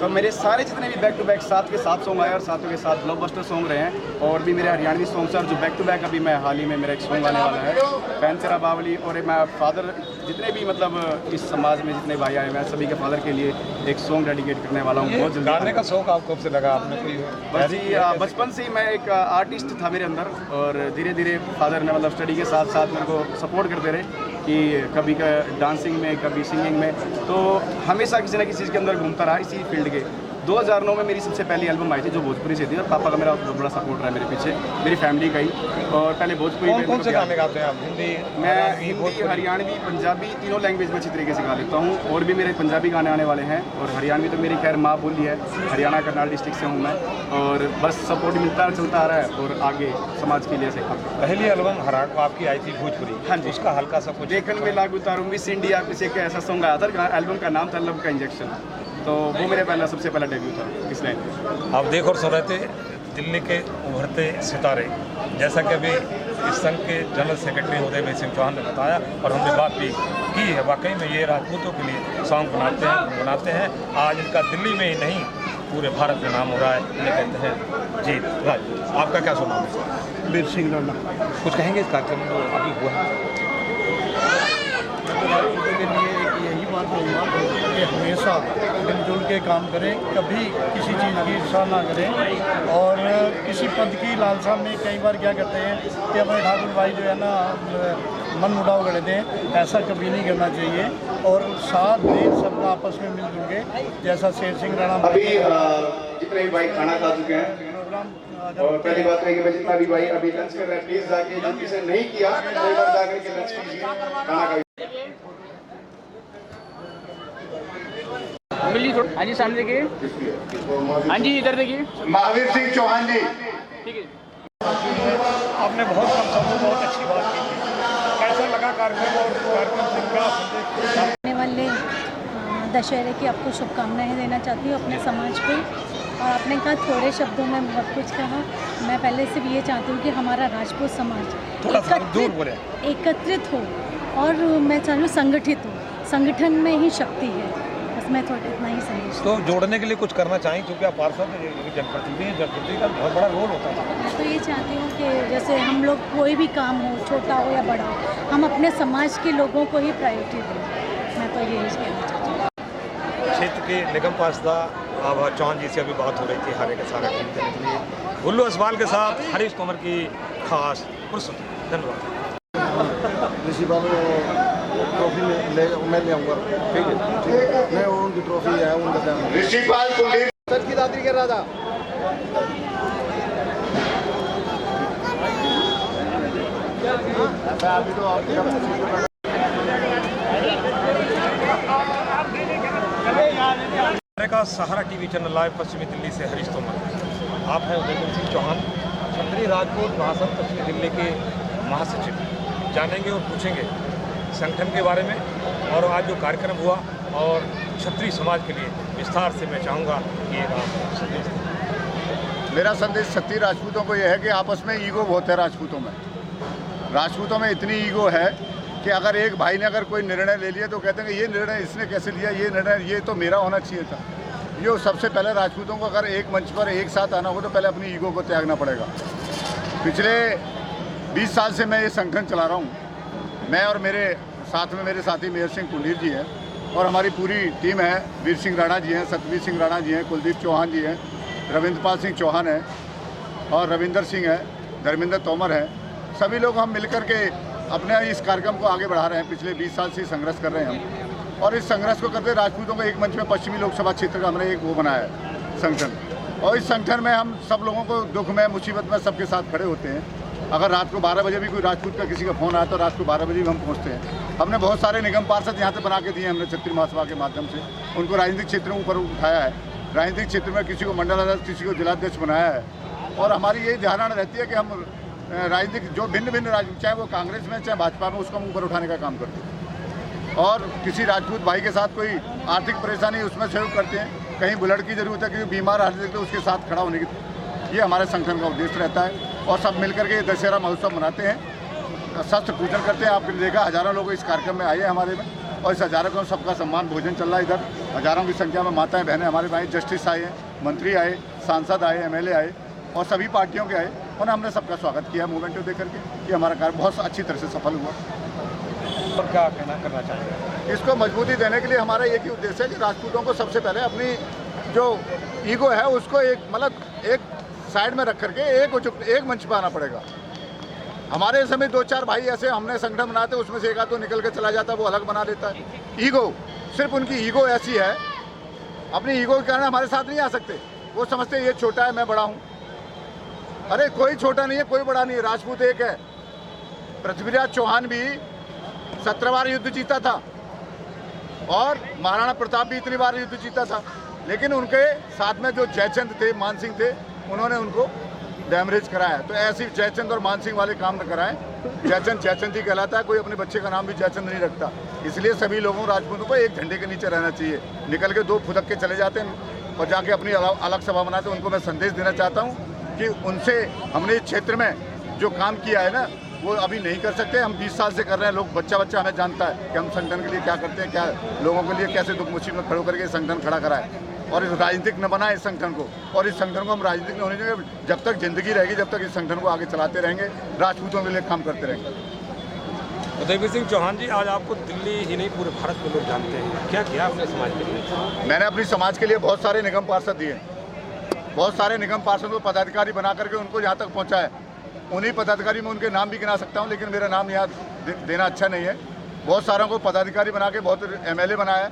तो मेरे सारे जितने भी बैक टू बैक 7 के 7 सॉन्ग आए और सातों के साथ ब्लॉकबस्टर सॉन्ग रहे हैं और भी मेरे हरियाणवी सॉन्ग्स हैं और जो बैक टू बैक अभी मैं हाल ही में मेरा एक सॉन्ग आने वाला है फैन तेरा बावली। और मैं फादर जितने भी मतलब इस समाज में जितने भाई आए हैं सभी के फादर के लिए एक सॉन्ग डेडिकेट करने वाला हूँ। बहुत जल्दी गाने का शौक आपको कब से लगा? आपने कोई बस जी बचपन से ही मैं एक आर्टिस्ट था मेरे अंदर और धीरे धीरे फादर ने मतलब स्टडी के साथ साथ मेरे को सपोर्ट करते रहे कि कभी डांसिंग में कभी सिंगिंग में, तो हमेशा किसी न किसी चीज़ के अंदर घूमता रहा इसी फील्ड के। 2009 में मेरी सबसे पहली एल्बम आई थी जो भोजपुरी से थी और पापा का मेरा बहुत बड़ा सपोर्ट रहा मेरे पीछे, मेरी फैमिली का ही। और पहले भोजपुरी कौन से गाने गाते हैं आप? हिंदी? मैं हिंदी, हरियाणवी, पंजाबी तीनों लैंग्वेज में अच्छी तरीके से गा लेता हूँ और भी मेरे पंजाबी गाने आने वाले हैं और हरियाणवी तो मेरी खैर माँ बोली है, हरियाणा करनाल डिस्ट्रिक्ट से हूँ मैं और बस सपोर्ट मिलता चलता आ रहा है और आगे समाज के लिए से काम। पहली एल्बम हराको आपकी आई थी भोजपुरी, हाँ जी, उसका हल्का सा कुछ देखन में लागू तारूं मिस इंडिया कुछ एक ऐसा सॉन्ग आया था, एल्बम का नाम था लव का इंजेक्शन, तो वो मेरा सबसे पहला डेब्यू था इस लाइन में। आप देख और सुन रहे थे दिल्ली के उभरते सितारे, जैसा कि अभी इस संघ के जनरल सेक्रेटरी उदय सिंह चौहान ने बताया और हमने बात भी की है। वाकई में ये राजपूतों के लिए सॉन्ग बनाते हैं। आज इनका दिल्ली में ही नहीं पूरे भारत में नाम हो रहा है। ये कहते हैं जीत राजपूत। आपका क्या सुनाओ? वीर सिंह राणा। कुछ कहेंगे इस कार्यक्रम में जो अभी हुआ है? राजपूतों के लिए एक यही बात कहूँगा कि हमेशा मिलजुल के काम करें, कभी किसी चीज़ की ईर्षा ना करें और किसी पद की लालसा में कई बार क्या करते हैं कि हमारे ठाकुर भाई जो है ना मन मुटाव कर देते हैं, ऐसा कभी नहीं करना चाहिए और साथ दें सबका आपस में मिलजुल के, जैसा शेर सिंह राणा अभी जितने भी भाई खाना खा चुके हैं और पहली बात है कि जितना भी भाई अभी लंच कर रहे हैं प्लीज जाके जो किसी ने नहीं किया एक बार जाकर के लंच कीजिए, खाना खाइए। हाँ जी सामने देखिए, हाँ जी इधर देखिए। महावीर सिंह चौहान जी, ठीक है। आपने बहुत बहुत अच्छी बात की थी। कैसा लगा कार्यक्रम और कार्यक्रम से क्या संदेश? आने वाले दशहरे की आपको शुभकामनाएं देना चाहती हूँ अपने समाज को। और आपने कहा थोड़े शब्दों में बहुत कुछ कहा। मैं पहले सिर्फ ये चाहती हूँ कि हमारा राजपूत समाज एकत्रित हो और मैं चाहती हूँ संगठित हो। संगठन में ही शक्ति है, बस मैं थोड़ा इतना ही संदेश। तो जोड़ने के लिए कुछ करना चाहिए, क्योंकि आप पार्षद जनप्रतिनिधि हैं, जनप्रतिनिधि का बहुत बड़ा रोल होता है। मैं तो ये चाहती हूँ कि जैसे हम लोग कोई भी काम हो, छोटा हो या बड़ा हो, हम अपने समाज के लोगों को ही प्रायोरिटी दें। मैं तो यही कहना चाहती हूँ। क्षेत्र के निगम पार्षद आभा चौहान जी से अभी बात हो रही थी हारे का सारा टीम देने के लिए। गुल्लू असवाल के साथ हरीश तोमर की खास प्रस्तुति। धन्यवाद। ट्रॉफी मैं ले आऊँगा। ठीक है, मैं उनकी ट्रॉफी है उनका ऋषिपाल कुलदीप सच की दादरी कर रहा था। का सहारा टीवी चैनल लाइव पश्चिमी दिल्ली से हरीश तोमर। आप हैं उदयपुर सिंह चौहान, क्षत्रिय राजपूत महासंघ पश्चिमी दिल्ली के महासचिव। जानेंगे और पूछेंगे संगठन के बारे में और आज जो कार्यक्रम हुआ और क्षत्रिय समाज के लिए विस्तार से मैं चाहूँगा कि एक आप संदेश दें। मेरा संदेश क्षत्रिय राजपूतों को यह है कि आपस में ईगो बहुत है राजपूतों में। राजपूतों में इतनी ईगो है कि अगर एक भाई ने अगर कोई निर्णय ले लिया तो कहते हैं कि ये निर्णय इसने कैसे लिया, ये निर्णय ये तो मेरा होना चाहिए था। ये सबसे पहले राजपूतों को अगर एक मंच पर एक साथ आना हो तो पहले अपनी ईगो को त्यागना पड़ेगा। पिछले 20 साल से मैं ये संगठन चला रहा हूँ। मैं और मेरे साथ में मेरे साथी मेयर सिंह कुंडीर जी हैं और हमारी पूरी टीम है। वीर सिंह राणा जी हैं, सतवीर सिंह राणा जी हैं, कुलदीप चौहान जी हैं, रविंद्रपाल सिंह चौहान है और रविंदर सिंह है, धर्मेंद्र तोमर है। सभी लोग हम मिलकर के अपने इस कार्यक्रम को आगे बढ़ा रहे हैं। पिछले 20 साल से संघर्ष कर रहे हैं हम और इस संघर्ष को करते राजपूतों को एक मंच में पश्चिमी लोकसभा क्षेत्र का हमने एक वो बनाया है संगठन। और इस संगठन में हम सब लोगों को दुख में मुसीबत में सबके साथ खड़े होते हैं। अगर रात को 12 बजे भी कोई राजपूत का किसी का फ़ोन आया तो रात को 12 बजे भी हम पहुँचते हैं। हमने बहुत सारे निगम पार्षद यहाँ से बना के दिए हमने क्षत्रिय महासभा के माध्यम से। उनको राजनीतिक क्षेत्रों ऊपर उठाया है। राजनीतिक क्षेत्र में किसी को मंडल अध्यक्ष, किसी को जिलाध्यक्ष बनाया है। और हमारी ये धारणा रहती है कि हम राजनीतिक जो भिन्न भिन्न राज्य, चाहे वो कांग्रेस में चाहे भाजपा में, उसको हम ऊपर उठाने का काम करते हैं। और किसी राजपूत भाई के साथ कोई आर्थिक परेशानी उसमें सहयोग करते हैं। कहीं ब्लड की जरूरत है, क्योंकि बीमार हालत तो उसके साथ खड़ा होने की, ये हमारे संगठन का उद्देश्य रहता है। और सब मिलकर के दशहरा महोत्सव मनाते हैं, शस्त्र पूजन करते हैं। आपने देखा हज़ारों लोग इस कार्यक्रम में आए हैं हमारे में और इस हज़ारों को सबका सम्मान भोजन चल रहा है। इधर हज़ारों की संख्या में माताएं बहनें हमारे भाई जस्टिस आए हैं, मंत्री आए, सांसद आए, MLA आए और सभी पार्टियों के आए और हमने सबका स्वागत किया मूवमेंट को देकर के। ये हमारा कार्य बहुत अच्छी तरह से सफल हुआ। और क्या कहना करना चाहिए? इसको मजबूती देने के लिए हमारा एक ही उद्देश्य है कि राजपूतों को सबसे पहले अपनी जो ईगो है उसको एक साइड में रख करके एक मंच पर आना पड़ेगा। हमारे समय 2-4 भाई ऐसे हमने संगठन बनाते, उसमें से एक आध तो निकल के चला जाता, वो अलग बना देता है। ईगो, सिर्फ उनकी ईगो ऐसी है, अपनी ईगो के कारण हमारे साथ नहीं आ सकते। वो समझते ये छोटा है, मैं बड़ा हूँ। अरे कोई छोटा नहीं है, कोई बड़ा नहीं है, राजपूत एक है। पृथ्वीराज चौहान भी 17 बार युद्ध जीता था और महाराणा प्रताप भी इतनी बार युद्ध जीता था, लेकिन उनके साथ में जो जयचंद थे, मान सिंह थे, उन्होंने उनको डैमरेज कराया। तो ऐसी जयचंद और मान सिंह वाले काम न कराएं। जयचंद ही कहलाता है, कोई अपने बच्चे का नाम भी जयचंद नहीं रखता। इसलिए सभी लोगों राजपूतों को एक झंडे के नीचे रहना चाहिए। निकल के 2 फुदक के चले जाते हैं और जाके अपनी अलग सभा बनाते हैं। उनको मैं संदेश देना चाहता हूँ कि उनसे हमने इस क्षेत्र में जो काम किया है ना, वो अभी नहीं कर सकते। हम 20 साल से कर रहे हैं। लोग बच्चा हमें जानता है कि हम संगठन के लिए क्या करते हैं, क्या लोगों के लिए कैसे दुख मुसीबत में खड़े करके संगठन खड़ा करा है। और इस राजनीतिक न बनाए इस संगठन को, और इस संगठन को हम राजनीतिक न होने देंगे। जब तक जिंदगी रहेगी, जब तक इस संगठन को आगे चलाते रहेंगे, राजपूतों के लिए काम करते रहेंगे। उदयवीर सिंह चौहान जी, आज आपको दिल्ली ही नहीं पूरे भारत में लोग जानते हैं, क्या किया अपने समाज के लिए? मैंने अपनी समाज के लिए बहुत सारे निगम पार्षद दिए, बहुत सारे निगम पार्षद को पदाधिकारी बना करके उनको यहाँ तक पहुँचाया। उन्हीं पदाधिकारी में उनके नाम भी गिना सकता हूँ, लेकिन मेरा नाम याद देना अच्छा नहीं है। बहुत सारों को पदाधिकारी बना के बहुत MLA बनाया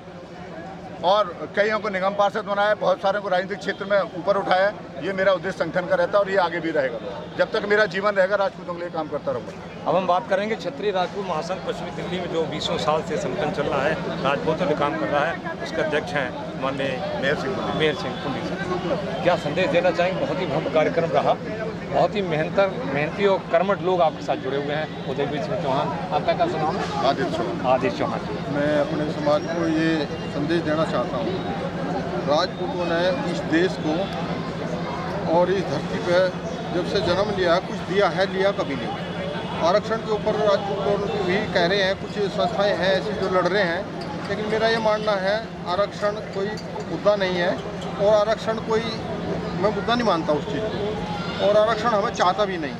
और कईयों को निगम पार्षद बनाया, बहुत सारों को राजनीतिक क्षेत्र में ऊपर उठाया। ये मेरा उद्देश्य संगठन का रहता है और ये आगे भी रहेगा। जब तक मेरा जीवन रहेगा, राजपूतों के लिए काम करता रहूँगा। अब हम बात करेंगे क्षत्रिय राजपूत महासंघ पश्चिमी दिल्ली में, जो 20 साल से संगठन चल रहा है, राजपूतों में काम कर रहा है। उसके अध्यक्ष हैं माननीय मेयर सिंह पुंडी सर। क्या संदेश देना चाहेंगे? बहुत ही भव्य कार्यक्रम रहा, बहुत ही मेहनती और कर्मठ लोग आपके साथ जुड़े हुए हैं। उदयवीर सिंह चौहान, आपका क्या नाम है? आदित्य चौहान। मैं अपने समाज को ये संदेश देना चाहता हूँ, राजपूतों ने इस देश को और इस धरती पर जब से जन्म लिया, कुछ दिया है, लिया कभी नहीं। आरक्षण के ऊपर राजपूत भी कह रहे हैं, कुछ संस्थाएं हैं ऐसी जो लड़ रहे हैं, लेकिन मेरा ये मानना है आरक्षण कोई मुद्दा नहीं है और आरक्षण कोई, मैं मुद्दा नहीं मानता उस चीज़ को, और आरक्षण हमें चाहता भी नहीं।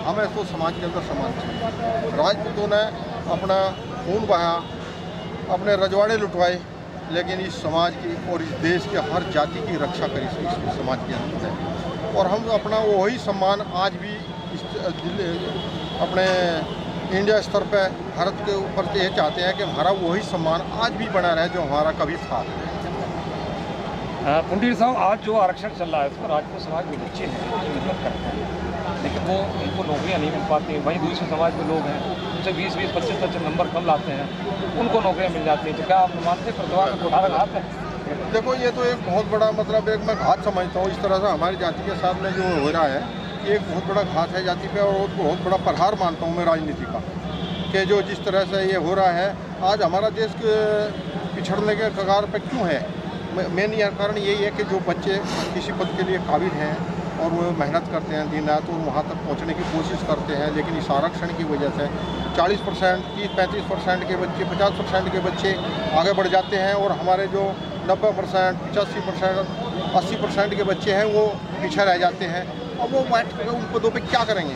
हमें तो समाज के अंदर समान चाहिए। राजपूतों ने अपना खून बहाया, अपने रजवाड़े लुटवाए, लेकिन इस समाज की और इस देश के हर जाति की रक्षा करी इस समाज के अंदर है। और हम अपना वही सम्मान आज भी इस अपने इंडिया स्तर पर भारत के ऊपर ये चाहते हैं कि हमारा वही सम्मान आज भी बना रहे जो हमारा कभी था। पुंडीर साहब, आज जो आरक्षण चल रहा है उसमें राजपूत समाज के बच्चे हैं जो मेहनत करते हैं, लेकिन वो उनको नौकरियाँ नहीं मिल पाती। वहीं दूसरे समाज के लोग हैं, उनसे 20-20, 25-25 नंबर कम लाते हैं, उनको नौकरियाँ मिल जाती हैं। तो क्या आप मानते प्रतिभा का कोठारा घात है? देखो, ये तो एक बहुत बड़ा मतलब एक मैं घात समझता हूँ। इस तरह से हमारी जाति के साथ में जो हो रहा है, ये एक बहुत बड़ा घात है जाति पे, और बहुत बड़ा प्रहार मानता हूँ मैं राजनीति का, कि जो जिस तरह से ये हो रहा है। आज हमारा देश पिछड़ने के कगार पे क्यों है? मेन कारण यही है कि जो बच्चे किसी पद के लिए काबिल हैं और वो मेहनत करते हैं दिन रात और वहाँ तक पहुँचने की कोशिश करते हैं, लेकिन इस आरक्षण की वजह से 40%, 30-35% के बच्चे, 50% के बच्चे आगे बढ़ जाते हैं, और हमारे जो 90%, 85%, 80% के बच्चे हैं वो पीछे रह जाते हैं। और वो बैठ कर उन पदों पे क्या करेंगे?